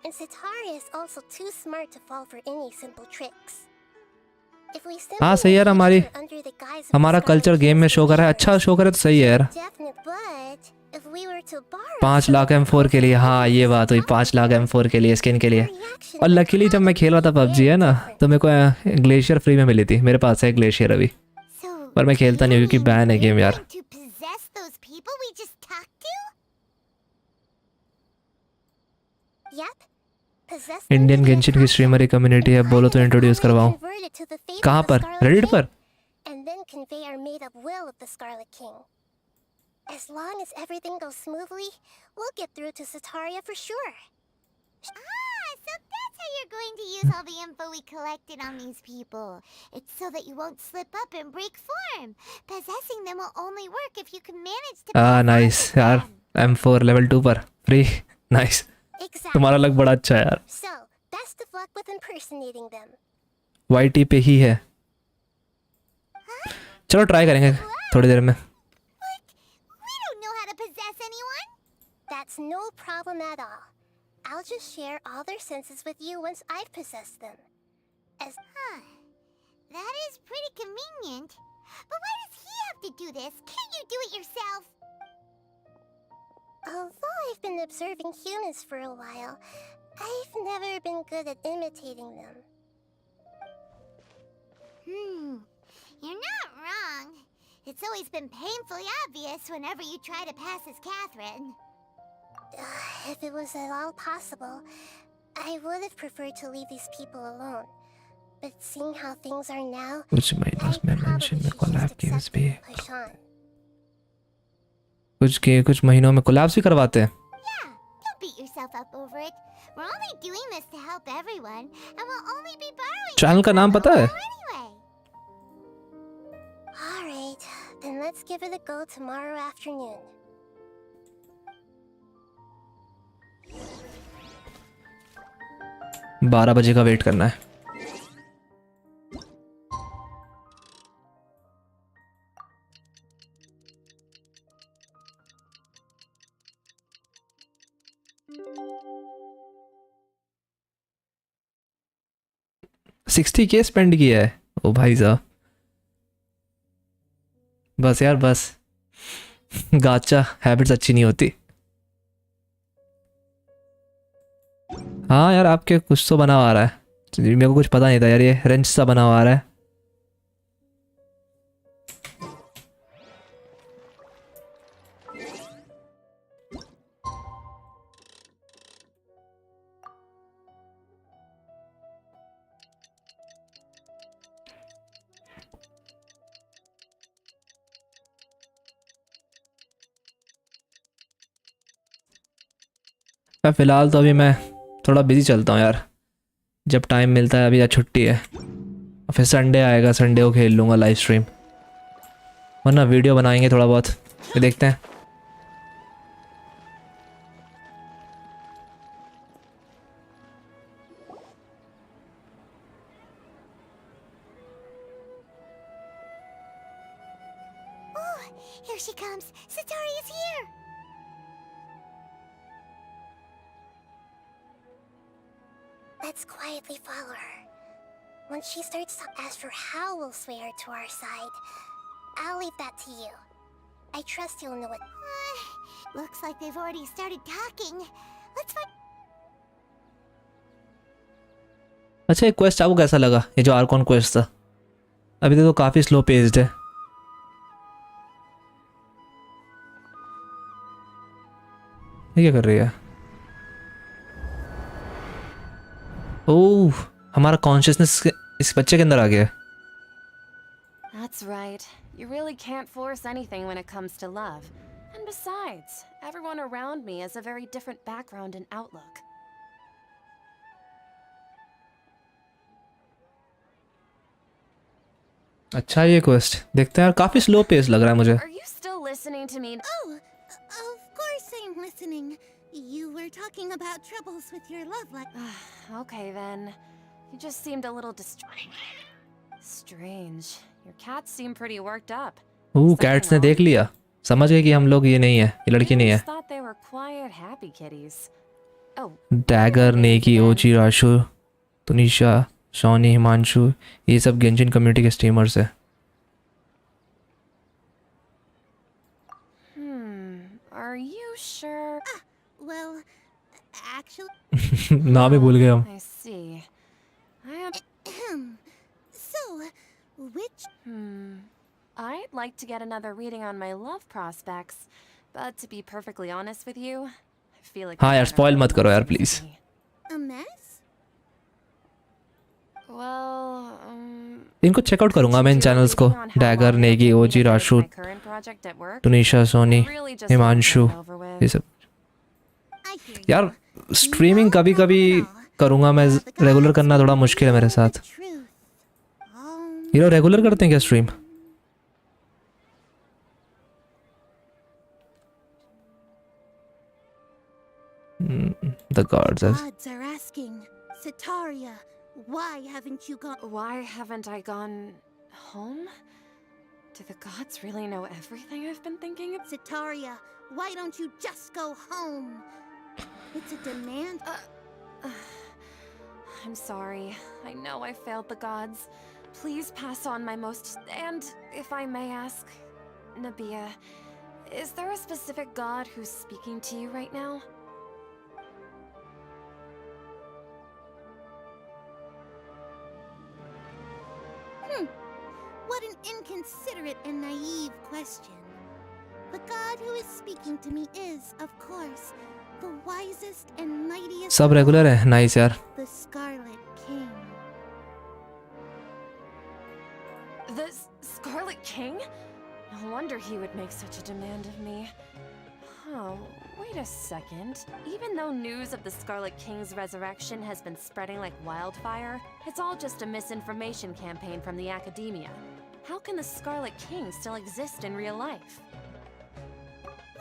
and Sataria is also too smart to fall for any simple tricks. If we simply हाँ सही यार, हमारी engage her under the guise of हमारा the culture Scarlet game में King's show कर रहा है. अच्छा शो करे तो सही है यार. definite, but if we were to borrow 5 lakh M4 के लिए. हाँ ये बात हुई, 5 लाख M4 के लिए, स्किन के लिए. reaction और लकीली जब मैं खेल रहा था पबजी है ना, तो मेरे को ग्लेशियर फ्री में मिली थी. मेरे पास है ग्लेशियर अभी, So, पर मैं खेलता नहीं हूँ क्योंकि बैन है गेम यार. to possess those people we just talked to? Yep. Possess them Indian to be Genshin की attached स्ट्रीमर की कम्युनिटी है, बोलो तो इंट्रोड्यूस करवाऊँ. converted to the faith of कहाँ the पर? Scarlet रेडिट King, पर? and then convey our made-up will of the Scarlet King. As long as everything goes smoothly, we'll get through to Sataria for sure. Ah, so that's how you're going to use all the info we collected on these people. It's so that you won't slip up and break form. Possessing them will only work if you can manage to. हाँ pass nice on with यार. them. M4 level 2 पर free. Nice. Exactly. तुम्हारा luck बड़ा अच्छा है यार. So, best of luck with impersonating them. YT पे ही है. चलो ट्राई करेंगे थोड़ी देर में. We don't know how to possess anyone. That's no problem at all. I'll just share all their senses with you once I've possessed them. That is pretty convenient. But why does he have to do this? Can't you do it yourself? Although I've been observing humans for a while, I've never been good at imitating them. You're not wrong. It's always been painfully obvious whenever you try to pass as Catherine. If it was at all possible, I would have preferred to leave these people alone. But seeing how things are now, कुछ महीनों I में probably mention में should collab just games accept भी and push on. कुछ महीनों में collabs भी करवाते हैं. Yeah, don't beat yourself up over it. We're only doing this to help everyone, and we'll only be borrowing. Channel का नाम पता है? Anyway. All right, then let's give it a go tomorrow afternoon. 12 बजे का wait करना है. $60K spend किया है. ओ भाई साहब, बस यार बस. गाचा हैबिट्स अच्छी नहीं होती. हाँ यार, आपके कुछ तो बना हुआ आ रहा है. मेरे को कुछ पता नहीं था यार, ये रेंच सा बना हुआ आ रहा है. फ़िलहाल तो अभी मैं थोड़ा बिजी चलता हूँ यार, जब टाइम मिलता है। अभी आज छुट्टी है, और फिर संडे आएगा, संडे को खेल लूँगा लाइव स्ट्रीम, वरना वीडियो बनाएंगे थोड़ा बहुत, फिर देखते हैं। Oh, here she comes. Satori is here. Let's quietly follow her. Once she starts to ask for how we'll sway her to our side, I'll leave that to you. I trust you'll know it. Looks like they've already started talking. Let's find. अच्छा, ये quest आपको कैसा लगा? ये जो Arcon quest था, अभी तो काफ़ी स्लो पेस्ड है। ये क्या कर रही है? ओह, हमारा कॉन्शियसनेस इस बच्चे के अंदर आ गया है। That's right. You really can't force anything when it comes to love. And besides, everyone around me has a very different background and outlook. अच्छा, ये क्वेस्ट देखते हैं यार, काफ़ी स्लो पेस लग रहा है मुझे। Are you still listening to me? Oh, of course I'm listening. You were talking about troubles with your love life. Okay then. You just seemed a little strange. Your cats seem pretty worked up. Oh, cats ने देख लिया, समझ गए कि हम लोग ये नहीं है, ये लड़की नहीं है। I thought they were quiet, happy kitties. Oh. Dagger, नेकी, ओजी, राशु, तुनिशा, सोनी, हिमांशु, ये सब गेंशिन कम्युनिटी के स्ट्रीमर्स है। Are you sure? Well, actually. नाम ही भूल गए हम। I see. I am. So, which? I'd like to get another reading on my love prospects, but to be perfectly honest with you, I feel like. हाँ यार, spoil मत करो यार please. A mess? Well, इनको checkout करूंगा मैं, इन channels को। Dagger, Negi, ओजी, राशु, तुनिशा, सोनी, हिमांशु, ये सब। यार स्ट्रीमिंग कभी कभी करूंगा मैं, रेगुलर करना थोड़ा मुश्किल है मेरे साथ। ये लोग रेगुलर करते हैं क्या stream? The gods are asking, Sitaria, why haven't you gone? Why haven't I gone home? Do the gods really know everything I've been thinking of? Sitaria, why don't you just go home? It's a demand. I'm sorry. I know I failed the gods. Please pass on my most. And if I may ask, Nabia, is there a specific god who's speaking to you right now? What an inconsiderate and naive question. The god who is speaking to me is, of course, the wisest and mightiest. सब regular है, nice यार। The Scarlet King. The Scarlet King? No wonder he would make such a demand of me. Oh, wait a second. Even though news of the Scarlet King's resurrection has been spreading like wildfire, it's all just a misinformation campaign from the academia. How can the Scarlet King still exist in real life?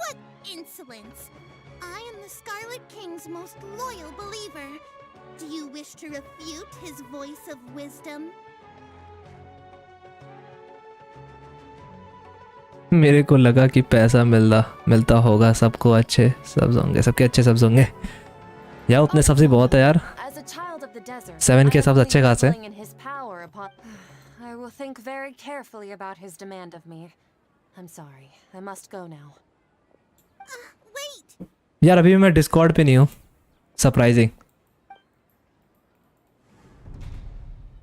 What insolence! I am the Scarlet King's most loyal believer. Do you wish to refute his voice of wisdom? मेरे को लगा कि पैसा मिलता होगा सबको, अच्छे सब्ज होंगे, सबके अच्छे सब्ज होंगे। यार उतने सब्जी बहुत है यार, 7 के सब्ज अच्छे खासे। I will think very carefully about his demand of me. I'm sorry. I must go now. Wait! यार अभी भी मैं डिस्कॉर्ड पे नहीं हूँ, सरप्राइजिंग।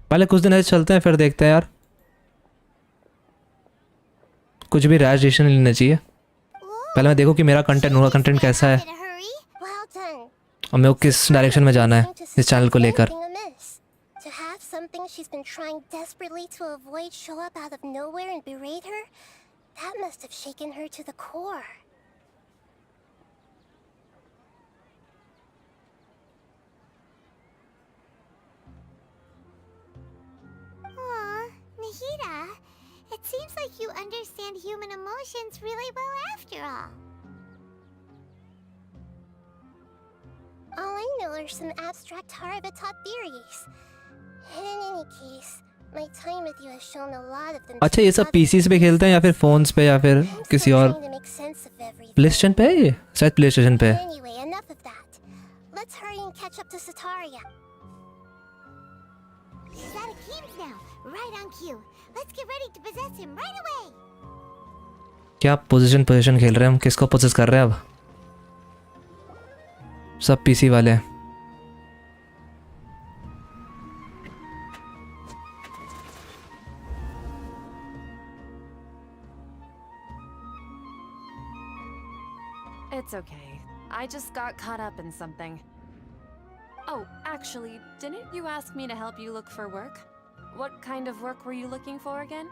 पहले कुछ दिन ऐसे चलते हैं, फिर देखते हैं यार। कुछ भी रैश डिसीजन लेना चाहिए। पहले मैं देखो कि मेरा कंटेंट कैसा है, और मेरे को किस डायरेक्शन में जाना है इस चैनल को लेकर। To have something she's been trying desperately to avoid show up out of nowhere and berate her, that must have shaken her to the core. Nahida, it seems like you understand human emotions really well after all. All I know are some abstract Harvard-taught theories. And in any case, my time with you has shown a lot of them. अच्छा ये सब PCs पे खेलते हैं या फिर phones पे या फिर किसी और प्लेस्टेशन पे है ये शायद प्लेस्टेशन पे है Anyway, enough of that. Let's hurry and catch up to Sataria. He's at Akeem's now, right on cue. Let's get ready to possess him right away. क्या पोजीशन खेल रहे हैं हम किसको पोजेस कर रहे हैं अब सब पीसी वाले हैं It's okay. I just got caught up in something. Oh, actually, didn't you ask me to help you look for work? What kind of work were you looking for again?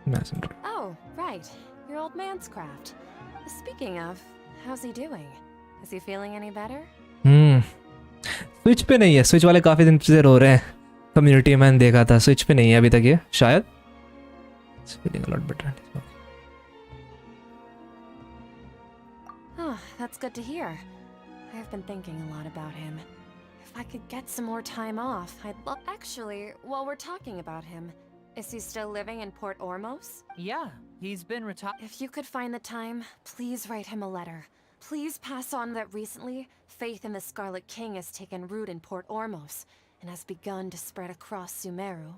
Messenger. Oh, right. Your old man's craft. Speaking of, how's he doing? Is he feeling any better? Switch पे नहीं है switch वाले काफी दिन से रो रहे हैं community में मैंने देखा था स्विच पे नहीं है अभी तक ये शायद feeling a lot better. Oh, that's good to hear. I've been thinking a lot about him. If I could get some more time off, I'd love. Actually, while we're talking about him, is he still living in Port Ormos? Yeah, he's been retired. If you could find the time, please write him a letter. Please pass on that recently, faith in the Scarlet King has taken root in Port Ormos and has begun to spread across Sumeru.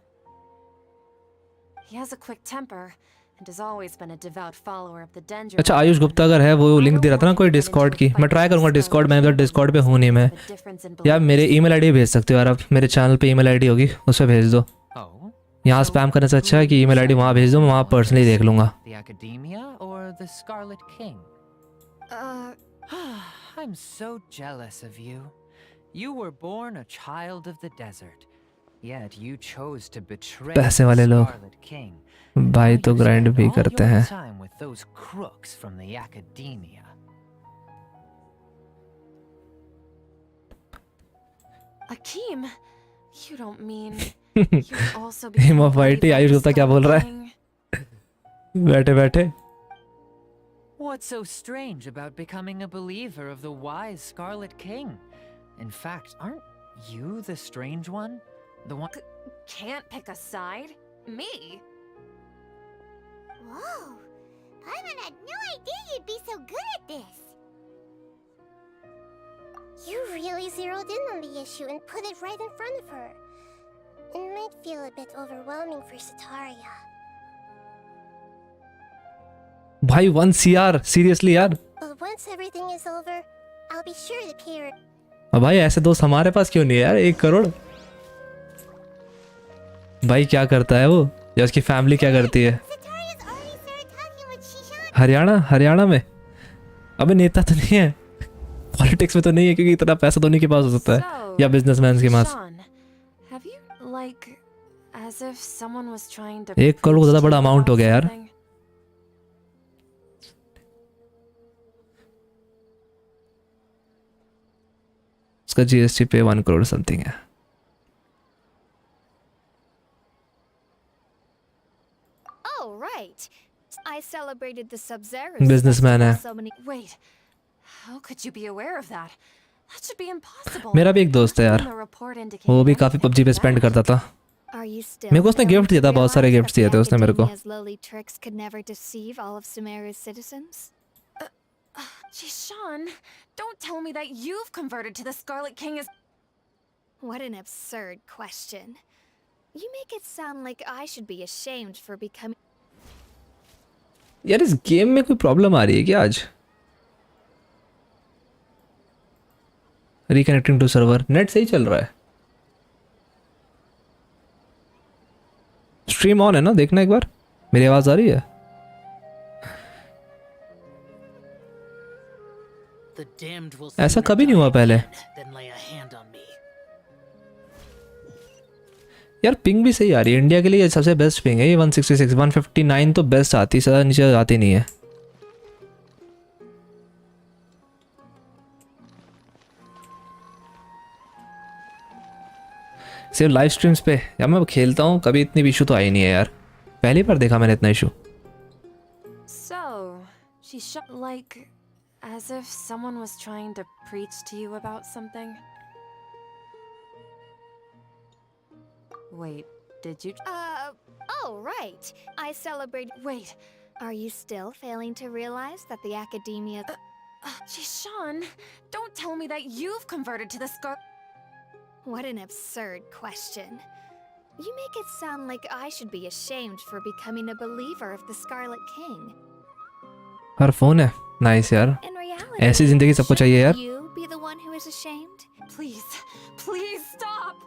He has a quick temper and has always been a devout follower of the danger. अच्छा आयुष गुप्ता अगर है वो link दे रहा था ना कोई Discord की मैं ट्राई करूंगा डिस्कॉर्ड में मतलब डिस्कॉर्ड पे हूं नहीं मैं यार मेरे ईमेल आईडी भेज सकते हो यार आप मेरे चैनल पे ईमेल आईडी होगी उस पे भेज दो यहाँ स्पैम करने से अच्छा है कि ईमेल आईडी वहाँ भेज दो मैं वहाँ पर्सनली देख लूंगा The Academia or the Scarlet King? I'm so jealous of you. You were born a child of the desert, yet you chose to betray पैसे वाले the लोग Scarlet King. भाई Now तो you ग्राइंड spend भी all करते your हैं time with those crooks from the Academia. Akeem, you don't mean you also became Him a of White believer Ayush in Gupta क्या बोल रहा Scarlet है King? बैठे बैठे What's so strange about becoming a believer of the wise Scarlet King? In fact, aren't you the strange one? The one. Can't pick a side? Me? Whoa! Paimon had no idea you'd be so good at this. You really zeroed in on the issue and put it right in front of her. It might feel a bit overwhelming for Sataria. भाई 1 CR seriously यार But once everything is over, I'll be sure to pay her. अब भाई ऐसे दोस्त हमारे पास क्यों नहीं है यार 1 करोड़ भाई क्या करता है वो या उसकी फैमिली क्या करती है Sataria's already started talking with Shishan. Haryana में अबे नेता तो नहीं है पॉलिटिक्स में तो नहीं है क्योंकि इतना पैसा तो नहीं के पास हो सकता है या बिजनेसमैन के पास Sean, have you like as if someone was trying to 1 crore ज्यादा बड़ा अमाउंट हो गया यार something? उसका जीएसटी पे 1 करोड़ समथिंग है Oh, right. I celebrated the Sub-Zero. Businessman है So many. Wait, how could you be aware of that? That should be impossible. मेरा भी एक दोस्त है यार The report indicated वो भी काफी anything PUBG पे but स्पेंड that. करता था Are you still? मेरे को उसने गिफ्ट दिया था बहुत सारे गिफ्ट्स दिए थे उसने मेरे को Lowly tricks could never deceive all of Sumeru's citizens. Jishan, don't tell me that you've converted to the Scarlet King as. What an absurd question. You make it sound like I should be ashamed for becoming. यार इस game में कोई problem आ रही है क्या आज reconnecting to server net सही चल रहा है स्ट्रीम ऑन है ना देखना एक बार मेरी आवाज आ रही है ऐसा कभी नहीं हुआ पहले यार पिंग भी सही आ रही है इंडिया के लिए सबसे बेस्ट पिंग है ये 166 159 तो बेस्ट आती है ज़्यादा नीचे आती नहीं है सिर्फ लाइव स्ट्रीम्स पे या मैं खेलता हूँ कभी इतनी इशू तो आई नहीं है यार, पहली बार देखा मैंने इतना issue. So, she shot like as if someone was trying to preach to you about something. Wait, did you? Oh, right. I celebrate. Wait, Are you still failing to realize that the academia? Sean, don't tell me that you've converted to the Scar. What an absurd question. You make it sound like I should be ashamed for becoming a believer of the Scarlet King. Her phone है, nice यार, In reality, ऐसी जिंदगी सबको चाहिए यार। you be the one who is ashamed? Please, please stop.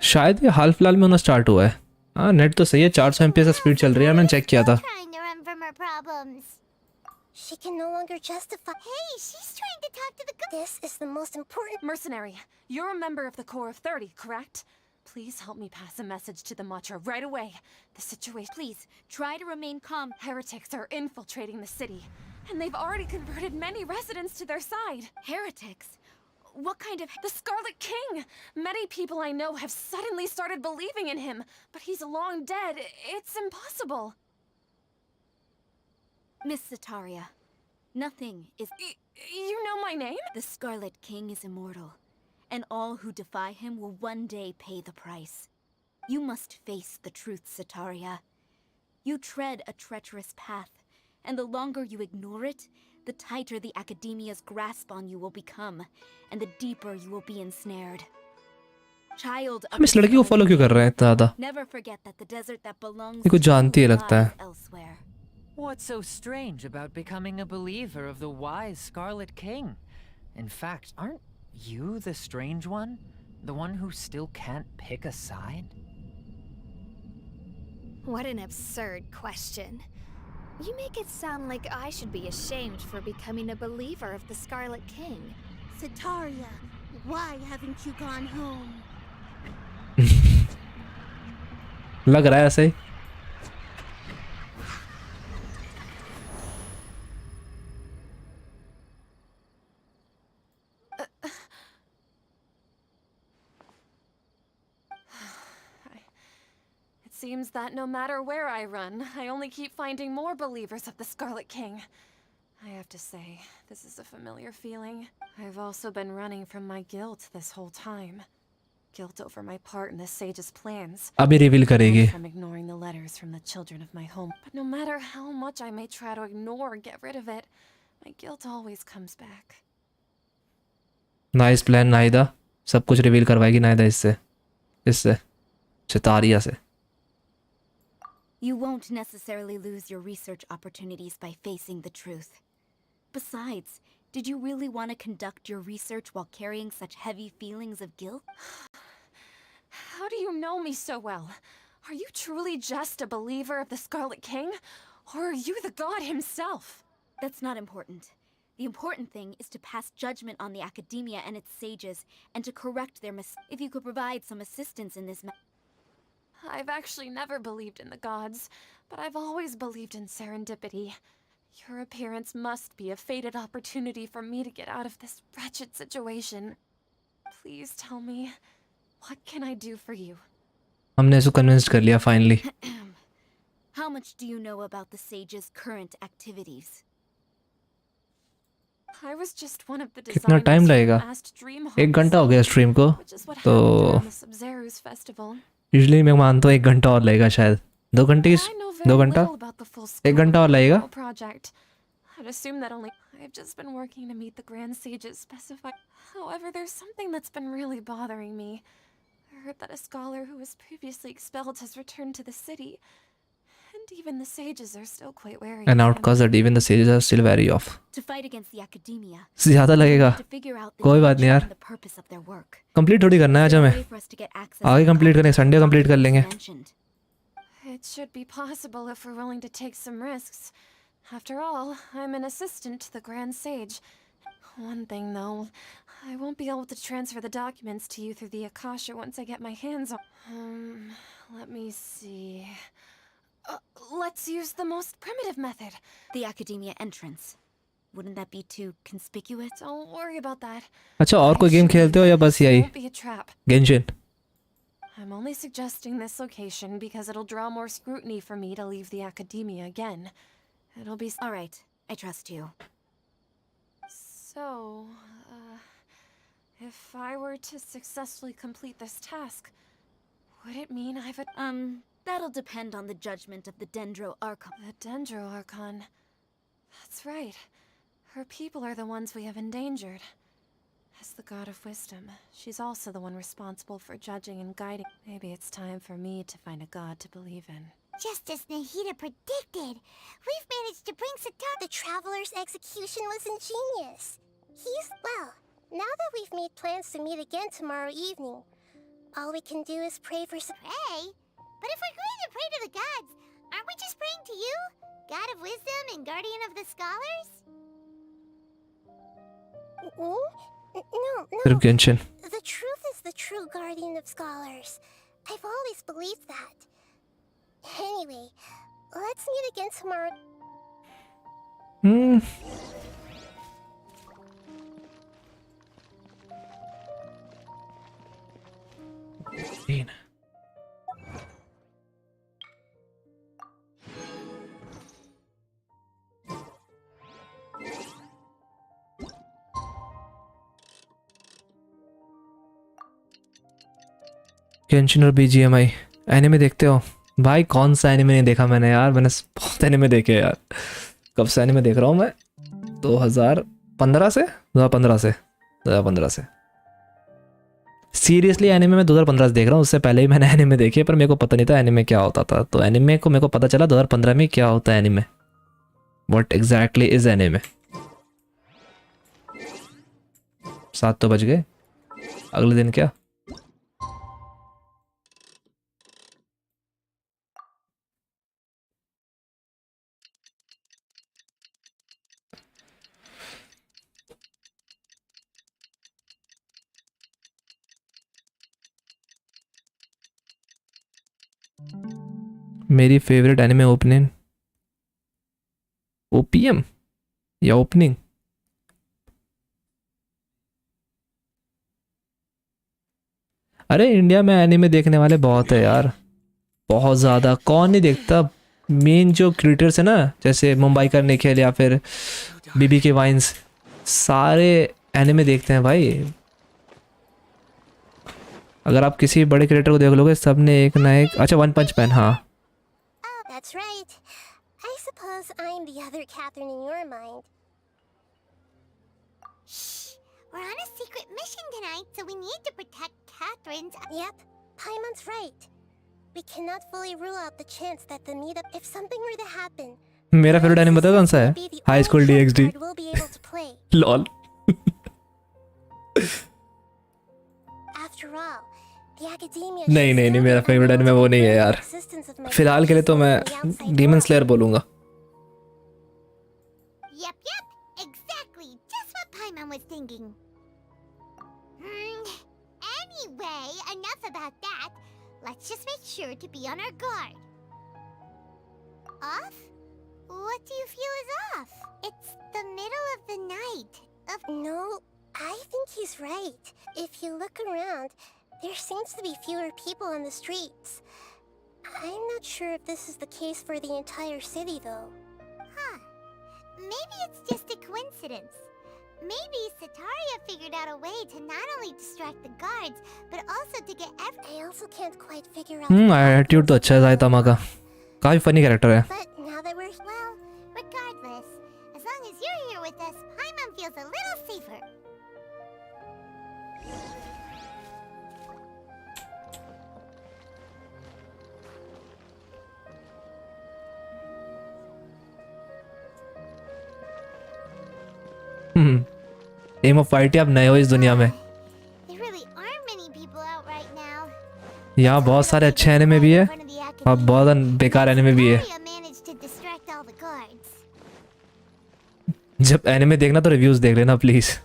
शायद ये हाल फिलहाल में होना स्टार्ट हुआ है। हाँ नेट तो सही है, 400 एमपीएस का स्पीड चल रही है, मैंने चेक किया था। Trying to run from her problems. She can no longer justify. Hey, she's trying to talk to the. This is the most important. Mercenary, you're a member of the Corps of 30, correct? Please help me pass a message to the Matcha right away. The situation. Please, try to remain calm. Heretics are infiltrating the city, and they've already converted many residents to their side. Heretics? What kind of... The Scarlet King! Many people I know have suddenly started believing in him, but he's long dead. It's impossible. Miss Sataria, nothing is... You know my name? The Scarlet King is immortal, and all who defy him will one day pay the price. You must face the truth, Sataria. You tread a treacherous path, and the longer you ignore it, the tighter the Academia's grasp on you will become, and the deeper you will be ensnared. Child of हम इस लड़की को follow क्यों कर रहे हैं इतना ज़्यादा? never forget that the desert that belongs ये कुछ to जानती है you लगता है। lies elsewhere. What's so strange about becoming a believer of the wise Scarlet King? In fact, aren't you the strange one? The one who still can't pick a side? What an absurd question. You make it sound like I should be ashamed for becoming a believer of the Scarlet King. Sataria, why haven't you gone home? लग रहा है ऐसे ही। It seems that no matter where I run, I only keep finding more believers of the Scarlet King. I have to say, this is a familiar feeling. I've also been running from my guilt this whole time. Guilt over my part in the sage's plans. अभी reveal करेगी। From ignoring the letters from the children of my home. But no matter how much I may try to ignore or get rid of it, my guilt always comes back. Nice plan Nahida, सब कुछ reveal करवाएगी नाइदा इससे सितारिया से। You won't necessarily lose your research opportunities by facing the truth. Besides, did you really want to conduct your research while carrying such heavy feelings of guilt? How do you know me so well? Are you truly just a believer of the Scarlet King? Or are you the god himself? That's not important. The important thing is to pass judgment on the Academia and its sages, and to correct their mistakes. If you could provide some assistance in this I've actually never believed in the gods, but I've always believed in serendipity. Your appearance must be a fated opportunity for me to get out of this wretched situation. Please tell me, what can I do for you? हमने इसको convince कर लिया finally. How much do you know about the sage's current activities? I was just one of the कितना time लगेगा? एक घंटा हो गया स्ट्रीम को, तो यूजुअली मैं मानता हूँ 1 घंटा और लगेगा शायद। 2 घंटे 2 घंटा 1 घंटा और लगेगा। I'd assume that only I've just been working to meet the Grand Sage's specified. However, there's something that's been really bothering me. I heard that a scholar who was previously expelled has returned to the city, and even the sages are still quite wary. And out cause that even the sages are still wary of. To fight against the Academia, ज़्यादा लगेगा, to figure out the कोई बात नहीं nature यार। and the purpose of their work. Complete थोड़ी करना है आज हमें, Way for us to get access आगे to कंप्लीट करें, संडे कंप्लीट कर लेंगे। mentioned. It should be possible if we're willing to take some risks. After all, I'm an assistant to the Grand Sage. One thing though, I won't be able to transfer the documents to you through the Akasha once I get my hands on. Let me see. Let's use the most primitive method. The academia entrance. Wouldn't that be too conspicuous? Don't worry about that. अच्छा और कोई game खेलते हो या बस This यही won't be a trap. Genshin? I'm only suggesting this location because it'll draw more scrutiny for me to leave the academia again. It'll be All right, I trust you. so. If I were to successfully complete this task, would it mean I've That'll depend on the judgment of the Dendro Archon. the Dendro Archon? That's right. Her people are the ones we have endangered. As the god of wisdom, she's also the one responsible for judging and guiding. Maybe it's time for me to find a god to believe in. Just as Nahida predicted, we've managed to bring Satar. The Traveler's execution was ingenious. Well, now that we've made plans to meet again tomorrow evening, all we can do is pray for Pray? But if we're going to pray to the gods, aren't we just praying to you? God of wisdom and guardian of the scholars? No. सिर्फ Genshin. The truth is the true guardian of scholars. I've always believed that. Anyway, let's meet again tomorrow. Genshin और BGMI anime देखते हो भाई? कौन सा anime नहीं देखा मैंने यार. मैंने बहुत एनिमे देखे यार. कब से एनिमे देख रहा हूँ मैं? 2015 से सीरियसली एनिमे में 2015 से देख रहा हूँ. उससे पहले ही मैंने एनिमे देखे पर मेरे को पता नहीं था एनिमे क्या होता था. तो एनिमे को मेरे को पता चला 2015 में क्या होता है anime. What exactly is anime. 7 तो बज गए. अगले दिन क्या? मेरी फेवरेट एनिमे ओपनिंग ओपीएम या ओपनिंग. अरे इंडिया में एनिमे देखने वाले बहुत है यार, बहुत ज़्यादा. कौन नहीं देखता? मेन जो क्रिएटर्स है ना, जैसे मुंबई का निखिल या फिर बीबी के वाइन्स, सारे एनिमे देखते हैं भाई. अगर आप किसी बड़े क्रिएटर को देख लोगे, सब ने एक ना एक. अच्छा वन पंच मैन. हाँ That's right. I suppose I'm the other Catherine in your mind. Shh! We're on a secret mission tonight, so we need to protect Catherine's... Yep, Paimon's right. We cannot fully rule out the chance that the meetup... If something were to happen... मेरा favourite anime पता है कौन सा है? High school DxD. Lol. After all, the academia... नहीं मेरा favourite anime वो नहीं है यार. फिलहाल के लिए तो मैं डीमन स्लेयर बोलूँगा. Yep, exactly. Just what Paimon was thinking. Anyway, enough about that. Let's just make sure to be on our guard. Off? What do you feel is off? It's the middle of the night. No, I think he's right. If you look around, there seems to be fewer people on the streets. I'm not sure if this is the case for the entire city, though. Huh. Maybe it's just a coincidence. Maybe Sataria figured out a way to not only distract the guards, but also to get I also can't quite figure out... attitude तो अच्छा है Saitama का. काफ़ी funny character है. But now that we're... Well, regardless, as long as you're here with us, Paimon feels a little safer. M of fight आप नए हो इस दुनिया में. There really aren't many people out right now. यहाँ बहुत सारे अच्छे एनिमे भी है और बहुत बेकार एनिमे भी है. Sataria managed to distract all the guards. जब एनिमे देखना तो रिव्यूज देख लेना प्लीज.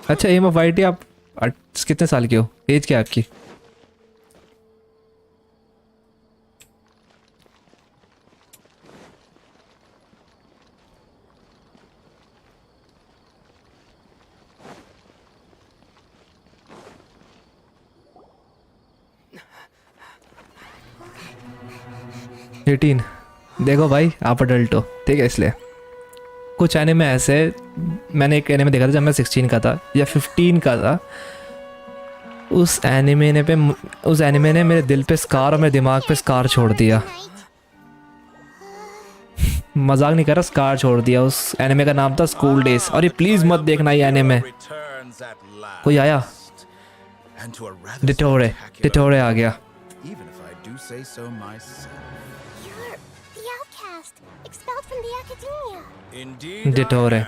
अच्छा एम ऑफ फाइट आप कितने साल के हो? एज क्या है आपकी? 18 देखो भाई आप अडल्ट हो, ठीक है, इसलिए कुछ एनिमे ऐसे, मैंने एक एनिमे देखा था जब मैं 16 का था या 15 का था, उस एनिमे ने मेरे दिल पे स्कार और मेरे दिमाग पे स्कार छोड़ दिया। मजाक नहीं कर रहा, स्कार छोड़ दिया। उस एनिमे का नाम था स्कूल डेज। और ये प्लीज़ मत देखना ये एनिमे। कोई आया, डिटोरे आ गया। You're the outcast, expelled from the academia. Indeed, Ditore. I am.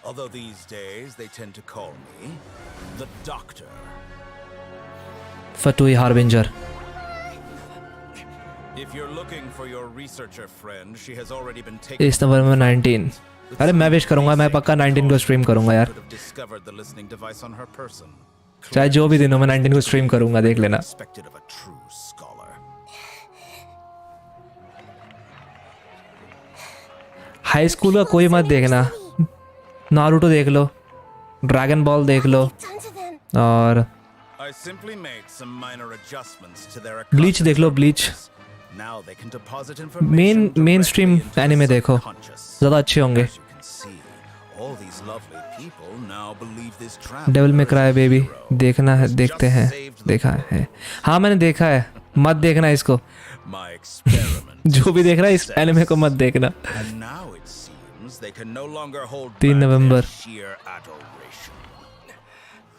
Although these days they tend to call me the Doctor. Fatui harbinger. If you're looking for your researcher friend, she has already been taken. इस number में 19। अरे मैं wish करूंगा, मैं पक्का 19 को stream करूंगा यार, Could have discovered the listening device on her person. चाहे जो भी दिन हो, मैं 19 को स्ट्रीम करूंगा, देख लेना। Expected of a true scholar. High school का कोई मत देखना, नारुतो देख लो, ड्रैगन बॉल देख लो, Done to them. और I simply made some minor adjustments to their bleach देख लो, bleach. Now they can deposit information mainstream directly into the anime देखो, subconscious. ज़्यादा अच्छे होंगे। As you can see, all these lovely people now believe this devil में cry baby hero देखना है, देखते हैं, saved the देखा है। हाँ मैंने देखा है, मत देखना इसको। My experiment. जो भी देख रहा है इस एनिमे को मत देखना। And now it seems they can no longer hold 3 back November. their sheer adoration.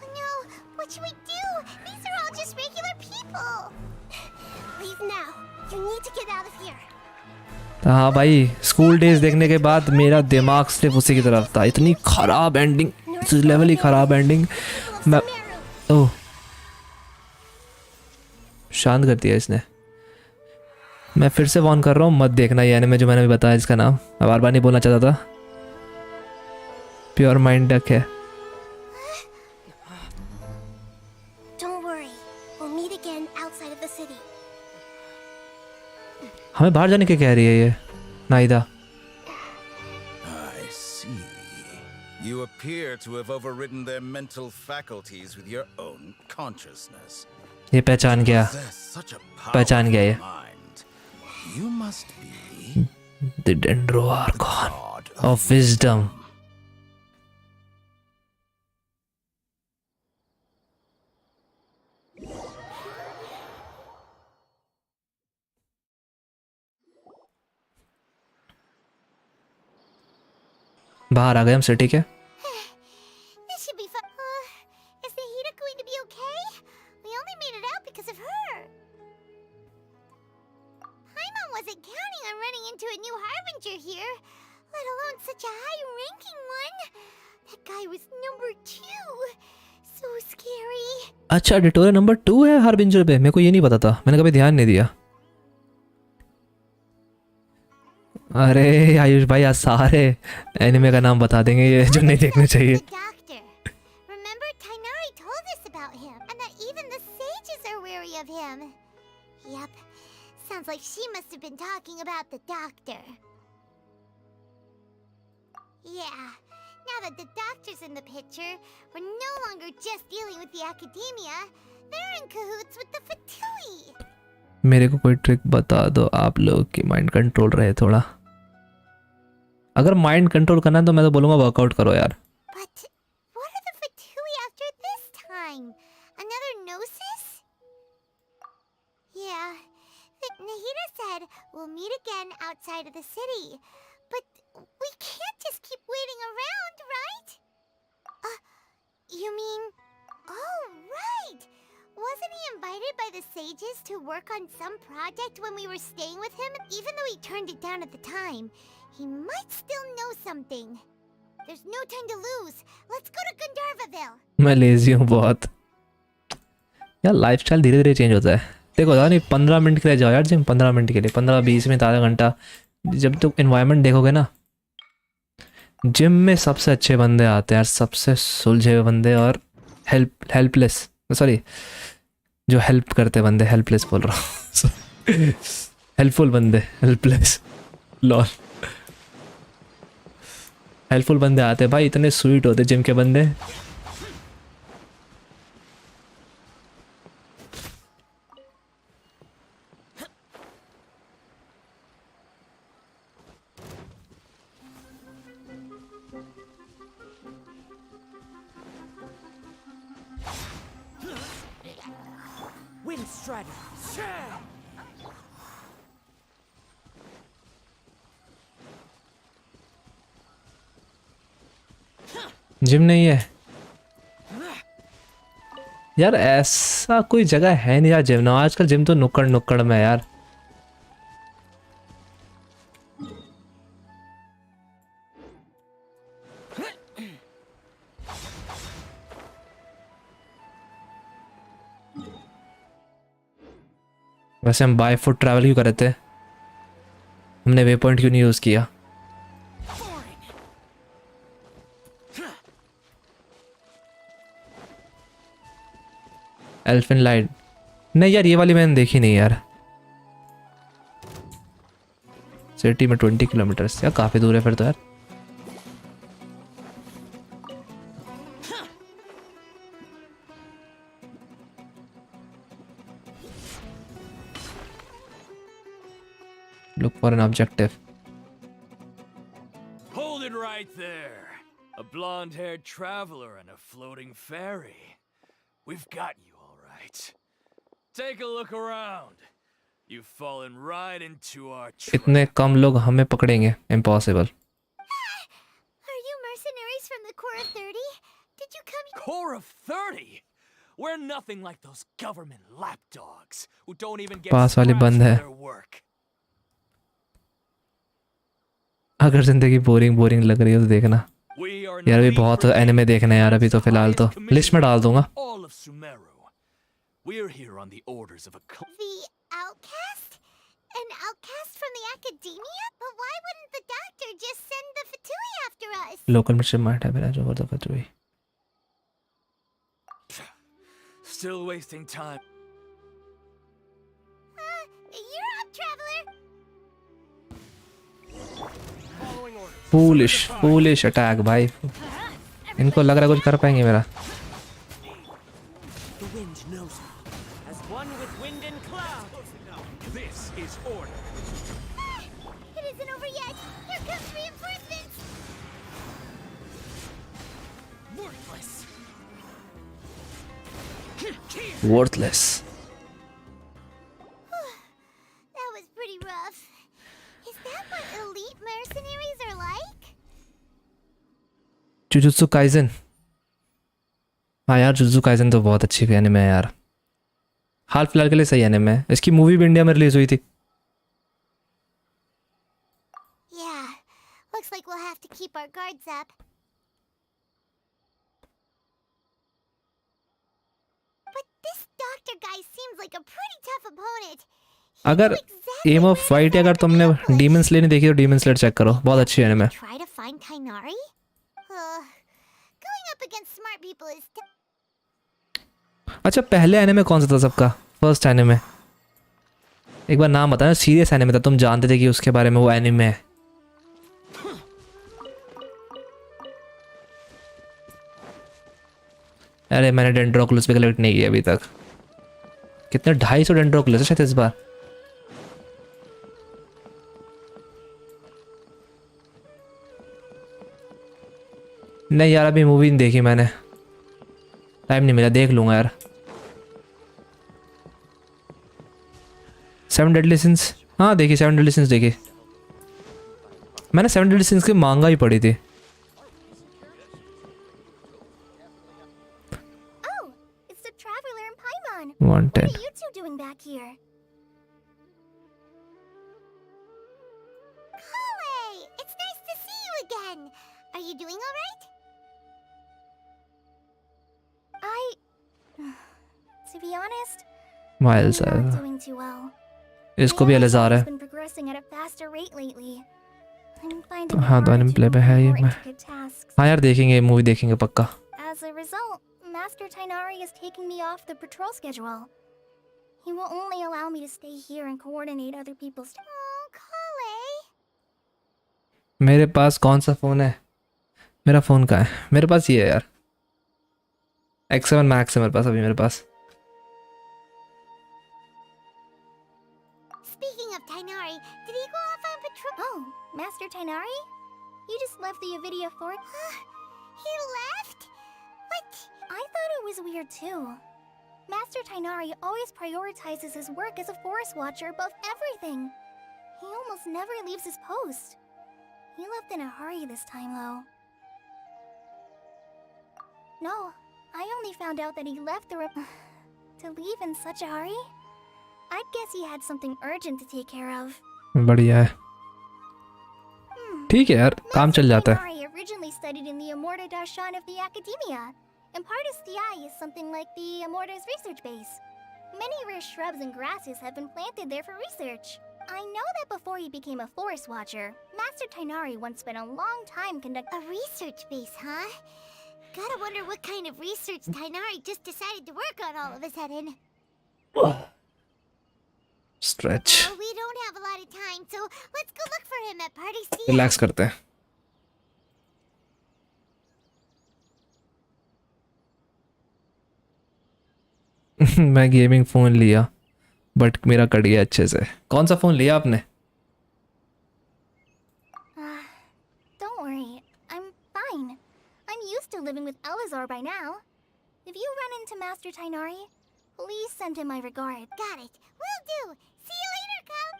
Oh no, what should we do? These are all just regular people. Leave now. You need to get out of here. तो हाँ भाई, school days देखने के बाद मेरा दिमाग सिर्फ उसी की तरफ था। इतनी खराब एंडिंग, इस लेवल ही खराब एंडिंग। मैं ओह, शांत कर दिया इसने। मैं फिर से वार्न कर रहा हूँ, मत देखना ये एनिमे जो मैंने भी बताया, इसका नाम मैं बार बार नहीं बोलना चाहता था। प्योर माइंड डक है। Don't worry. We'll meet again outside of the city. हमें बाहर जाने के कह रही है ये नाइदा। I see. You appear to have overridden their mental faculties with your own consciousness. ये पहचान गया, Possess such a पहचान गया ये। powerful mind. You must be the dendro archon God of wisdom. बाहर आ गए हम सिटी के। This should be fun. Is the Hida going to be okay? We only made it out because of her. Paimon wasn't counting on running into a new Harbinger here, let alone such a high-ranking one. That guy was number 2. So scary. अच्छा, डिटोरे number 2 है harbinger पे, मेरे को ये नहीं पता था, मैंने कभी ध्यान नहीं दिया। अरे आयुष भाई, आज सारे एनिमे का नाम बता देंगे ये जो नहीं देखने चाहिए। The doctor. Remember, Tainari told us about him, and that even the sages are wary of him. Yep. Sounds like she must have been talking about the doctor. Yeah. Now that the doctor's in the picture, we're no longer just dealing with the academia. They're in cahoots with the Fatui. मेरे को कोई trick बता दो आप लोग की mind control रहे थोड़ा। अगर माइंड कंट्रोल करना है तो मैं तो बोलूँगा वर्कआउट करो यार। But what are the Fatui after this time? Another Gnosis? Yeah. Nahida said we'll meet again outside of the city. But we can't just keep waiting around, right? You mean... Oh, right! Wasn't he invited by the sages to work on some project when we were staying with him? Even though he turned it down at the time, he might still know something. There's no time to lose. Let's go to Gandharvaville. मैं lazy हूँ बहुत यार, lifestyle धीरे धीरे change होता है। देखो था नहीं, 15 मिनट के लिए जाओ यार जिम, 15 मिनट के लिए, 15-20 मिनट, आधा घंटा। जब तुम इन्वायरमेंट देखोगे ना, जिम में सबसे अच्छे बंदे आते हैं यार, सबसे सुलझे हुए बंदे और हेल्पलेस, सॉरी जो हेल्प करते बंदे, हेल्पलेस बोल रहा हूँ हेल्पफुल बंदे, हेल्पलेस लॉल, हेल्पफुल बंदे आते हैं भाई, इतने स्वीट होते जिम के बंदे। wind strategy. जिम नहीं है यार, ऐसा कोई जगह है नहीं यार जिम ना। आजकल जिम तो नुक्कड़ नुक्कड़ में है यार। वैसे हम बाय फुट ट्रैवल क्यों कर रहे थे? हमने वे पॉइंट क्यों नहीं यूज किया? एल्फिन लाइट नहीं यार, ये वाली मैंने देखी नहीं यार। सिटी में 20 किलोमीटर यार, काफी दूर है फिर तो यार। Look for an objective. Hold it right there. A blonde-haired traveler and a floating fairy. We've got you all right. Take a look around. You've fallen right into our trap. इतने कम लोग हमें पकड़ेंगे? Impossible. Are you mercenaries from the Core of 30? Did you come Core of 30? We're nothing like those government lapdogs who don't even get पास वाली scraps बंद for है। their work. अगर जिंदगी boring boring लग रही है तो देखना We are यार। भी elite बहुत brigade. एनिमे देखना है यार अभी तो फिलहाल तो लिस्ट में डाल दूंगा। All of Sumeru. We're here on the orders of a the outcast? An outcast from the academia? But why wouldn't the doctor just send the Fatui after us? Local mission mart है मेरा जो वर्द of हुई। Still wasting time. You're up, traveler. Foolish attack भाई। इनको लग रहा है कुछ कर पाएंगे मेरा। The wind knows me. As one with wind and cloud. This is order. It isn't over yet. Here comes reinforcements. Worthless. Worthless. That was pretty rough. Is that what elite mercenaries are like? Jujutsu Kaisen. हाँ यार, Jujutsu Kaisen तो बहुत अच्छी anime है यार। हाल फिलहाल के लिए सही एनिमे है। इसकी मूवी भी इंडिया में रिलीज हुई थी। Yeah. Looks like we'll have to keep our guards up. But this doctor guy seems like a pretty tough opponent. He अगर knew exactly M where of to fight set अगर up the तुमने ambush. Demon Slayer नहीं देखी तो demon slayer check करो, बहुत अच्छी anime है। Try to find Kainari? Going up against smart people is अच्छा, पहले एनिमे कौन सा था सबका? फर्स्ट एनिमे एक बार नाम बताना। सीरियस एनिमे था, तुम जानते थे कि उसके बारे में वो एनिमे है। अरे मैंने डेंड्रोक्लस भी कलेक्ट नहीं किया अभी तक। कितने 250 डेंड्रोक्लस है शायद इस बार। नहीं यार, अभी मूवी नहीं देखी मैंने, टाइम नहीं मिला। देख लूंगा यार। 7 डेडली सिंस, हाँ देखी। 7 डेडली सिंस देखी मैंने। 7 डेडली सिंस की मांगा ही पड़ी थी। Oh, it's the traveler and Paimon. 110। What are you two doing back here? Kale, it's nice to see you again. Are you doing all right? To be honest, miles I'm not आएगा। doing too well. इसको भी एलिजार है। I've been progressing at a faster rate lately. I'm finding it हाँ तो hard anime to play do पे है ये more मैं। intricate tasks. हाँ यार देखेंगे, मूवी देखेंगे पक्का। As a result, Master Tainari is taking me off the patrol schedule. He will only allow me to stay here and coordinate other people's. Oh, Kale. मेरे पास कौन सा फ़ोन है? मेरा फ़ोन कहाँ है? मेरे पास ये है यार, X7 Max है मेरे पास अभी मेरे पास। Speaking of Tainari, did he go off on patrol? Oh, Master Tainari? You just left the Avidia fort? He left? What? I thought it was weird too. Master Tainari always prioritizes his work as a forest watcher above everything. He almost never leaves his post. He left in a hurry this time, though. No, I only found out that he left to leave in such a hurry. I'd guess he had something urgent to take care of. बढ़िया है. ठीक है यार, काम चल जाता है. Tainari originally studied in the Amorta Darshan of the Academia, and part of CI is something like the Amorta's research base. Many rare shrubs and grasses have been planted there for research. I know that before he became a forest watcher, Master Tainari once spent a long time conducting a research base, huh? Gotta wonder what kind of research Tainari just decided to work on all of a sudden. Stretch. Well, we don't have a lot of time, so let's go look for him at Party C. Relax करते हैं. मैं gaming phone लिया but मेरा cut गया अच्छे से. कौन सा फ़ोन लिया आपने? Don't worry, I'm fine. I'm used to living with Elazar by now. If you run into Master Tainari, please send him my regard. Got it. Will do. See you later, Cal.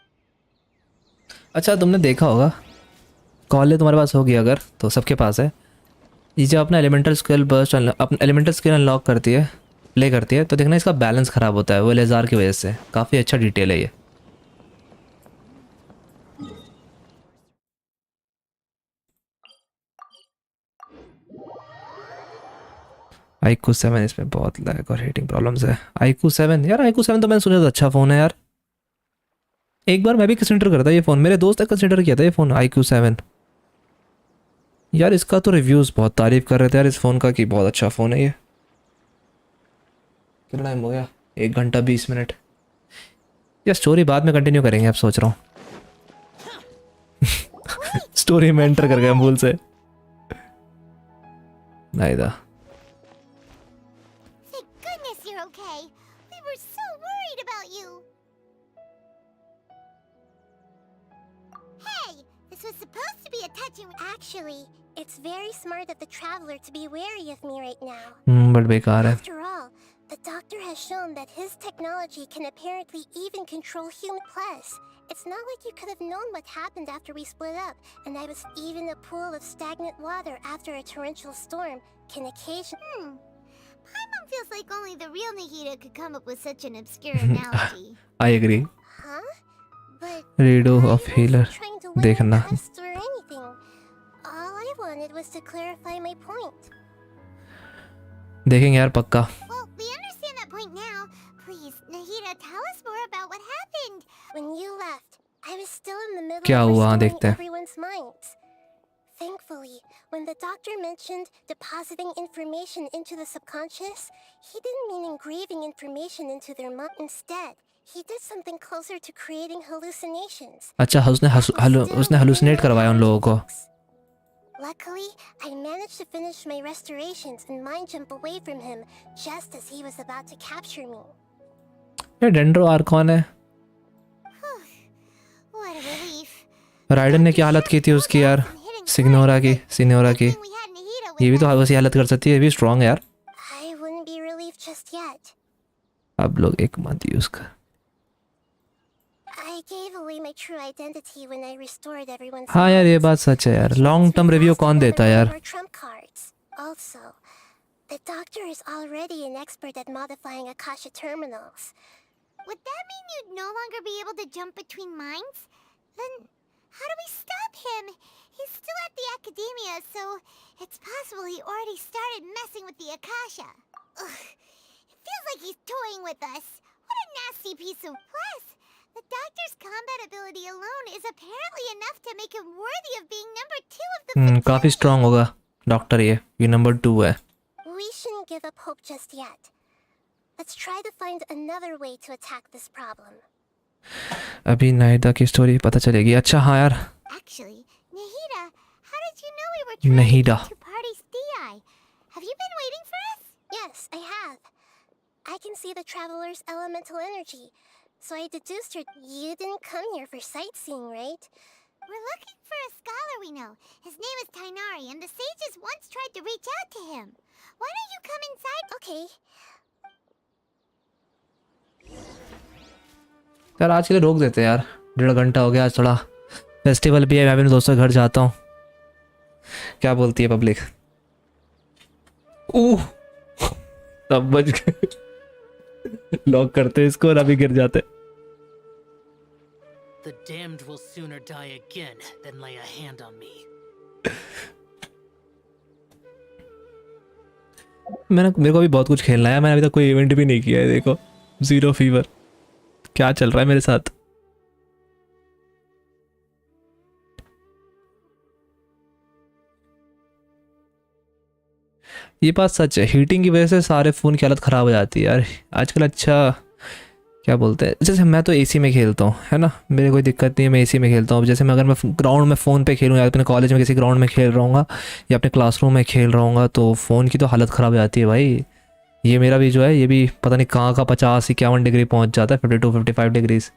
अच्छा तुमने देखा होगा college तुम्हारे पास होगी अगर तो सबके पास है. ये जब अपना एलिमेंटल स्किल बर्स्ट अपना एलिमेंटल स्किल अनलॉक करती है प्ले करती है तो देखना इसका बैलेंस ख़राब होता है वो लेज़ार की वजह से. काफ़ी अच्छा डिटेल है ये. iQOO 7 इसमें बहुत लैग और हीटिंग प्रॉब्लम्स है. iQOO 7 यार iQOO 7 तो मैंने सोचा था अच्छा फ़ोन है यार. एक बार मैं भी कंसिडर करता ये फ़ोन. मेरे दोस्त ने कंसिडर किया था ये फ़ोन iQOO 7 यार. इसका तो रिव्यूज़ बहुत तारीफ़ कर रहे थे यार इस फ़ोन का कि बहुत अच्छा फ़ोन है ये. कितना टाइम हो गया? 1 घंटा 20 मिनट. यार स्टोरी बाद में कंटिन्यू करेंगे अब सोच रहा हूँ. स्टोरी में एंटर कर गया भूल से. नहीं था. Thank goodness you're okay. We were so worried about you. Hey, this was supposed to be a touching. Actually, it's very smart of the traveler to be wary of me right now. But बेकार है. After all, the doctor has shown that his technology can apparently even control human. Plus, it's not like you could have known what happened after we split up, and I was even a pool of stagnant water after a torrential storm can occasionally. Paimon feels like only the real Nahida could come up with such an obscure analogy. I agree. Huh? But Redo I of healer. wasn't trying to win देखना. a test or anything. All I wanted was to clarify my point. देखेंगे यार पक्का. Well, we understand that point now. Please, Nahida, tell us more about what happened. When you left, I was still in the middle क्या of हुआ restoring देखते हैं. everyone's minds. Thankfully, when the doctor mentioned depositing information into the subconscious, he didn't mean engraving information into their mind. Instead, he did something closer to creating hallucinations. अच्छा उसने hallucinate करवाया उन लोगों को. Luckily, I managed to finish my restorations and mind jump away from him just as he was about to capture me. ये dendro Arcon है. What a relief. Ridden ने क्या हालत की थी उसकी यार. सिग्नोरा की. ये भी तो वैसी हालत कर सकती है. ये भी स्ट्रॉन्ग है यार. I wouldn't be relieved just yet. अब लोग एक मत यूज कर. I gave away my true identity when I restored everyone's. हाँ यार ये बात सच है यार. लॉन्ग टर्म रिव्यू कौन देता है यार. Trump cards. Also, the doctor is already an expert at modifying Akasha terminals. Would that mean you'd no longer be able to jump between minds? Then how do we stop him? He's still at the academia, so it's possible he already started messing with the Akasha. Ugh. It feels like he's toying with us. What a nasty piece of plus. The doctor's combat ability alone is apparently enough to make him worthy of being number 2 of the काफी strong होगा doctor. ये number 2 है. We shouldn't give up hope just yet. Let's try to find another way to attack this problem. अभी नाहिदा की story पता चलेगी. अच्छा हाँ यार. Actually, Nahida, how did you know we were trying Nahida. to party's DI? Have you been waiting for us? Yes, I have. I can see the traveler's elemental energy, so I deduced you didn't come here for sightseeing, right? We're looking for a scholar we know. His name is Tainari, and the sages once tried to reach out to him. Why don't you come inside? Okay. यार आज के लिए रोक देते हैं यार, 1.5 घंटा हो गया, आज थोड़ा फेस्टिवल भी है, मैं अपने दोस्तों के घर जाता हूँ। क्या बोलती है पब्लिक? ओह सब बच गए। लॉक करते इसको और अभी गिर जाते। The damned will sooner die again than lay a hand on me. मेरे को भी बहुत कुछ खेलना है, मैंने अभी तक कोई इवेंट भी नहीं किया है। देखो 0 फीवर क्या चल रहा है मेरे साथ। ये बात सच है, हीटिंग की वजह से सारे फ़ोन की हालत ख़राब हो जाती है यार आजकल। अच्छा क्या बोलते हैं, जैसे मैं तो एसी में खेलता हूँ है ना, मेरे कोई दिक्कत नहीं है, मैं एसी में खेलता हूँ। अब जैसे मैं अगर मैं ग्राउंड में फ़ोन पे खेलूँ या अपने कॉलेज में किसी ग्राउंड में खेल रहा हूँ या अपने क्लासरूम में खेल रहा हूँ, तो फ़ोन की तो हालत ख़राब हो जाती है भाई। ये मेरा भी जो है, ये भी पता नहीं कहाँ का 50-51 डिग्री पहुँच जाता है, 52-55 डिग्रीज।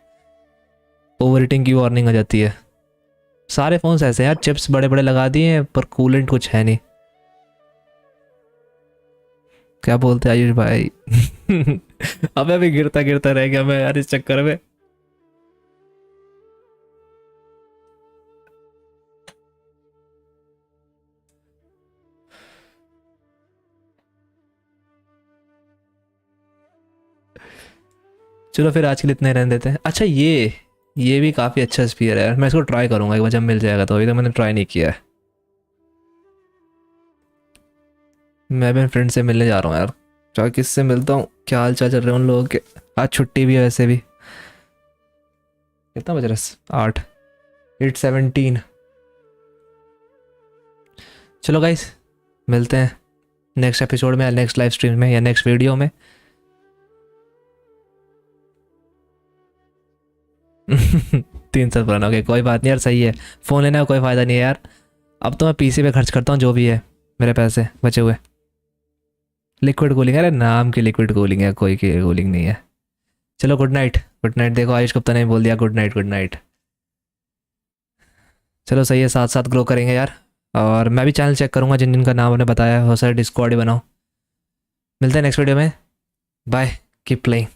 ओवर हीटिंग की वार्निंग आ जाती है। सारे फ़ोन्स ऐसे हैं यार, चिप्स बड़े बड़े लगा दिए हैं पर कूलेंट कुछ है नहीं। क्या बोलते हैं आयुष भाई? अबे अभी गिरता गिरता रह गया मैं यार इस चक्कर में। चलो फिर आज के लिए इतने रहने देते हैं। अच्छा ये भी काफ़ी अच्छा स्पीयर है यार, मैं इसको ट्राई करूंगा एक बार जब मिल जाएगा, तो अभी तो मैंने ट्राई नहीं किया है। मैं अपने फ्रेंड से मिलने जा रहा हूँ यार, चाहे किससे मिलता हूँ, क्या हाल चाल चल रहे हैं उन लोगों के। आज छुट्टी भी है वैसे भी। कितना बज रहा है? 8:17। चलो गाइस मिलते हैं नेक्स्ट एपिसोड में या नेक्स्ट लाइव स्ट्रीम में या नेक्स्ट वीडियो में। 3 साल पुराना हो गया, कोई बात नहीं यार, सही है। फ़ोन लेने का कोई फ़ायदा नहीं है यार। अब तो मैं पीसी पे खर्च करता हूँ जो भी है मेरे पैसे बचे हुए। लिक्विड कूलिंग, अरे नाम की लिक्विड कूलिंग है, कोई की कूलिंग नहीं है। चलो गुड नाइट। Good night. देखो आयुष गुप्ता ने बोल दिया गुड नाइट गुड नाइट। चलो सही है, साथ साथ ग्रो करेंगे यार। और मैं भी चैनल चेक करूँगा जिन जिनका नाम उन्हें बताया, हो सर डिस्कॉर्ड ही बनाओ। मिलते हैं नेक्स्ट वीडियो में। Bye, keep playing.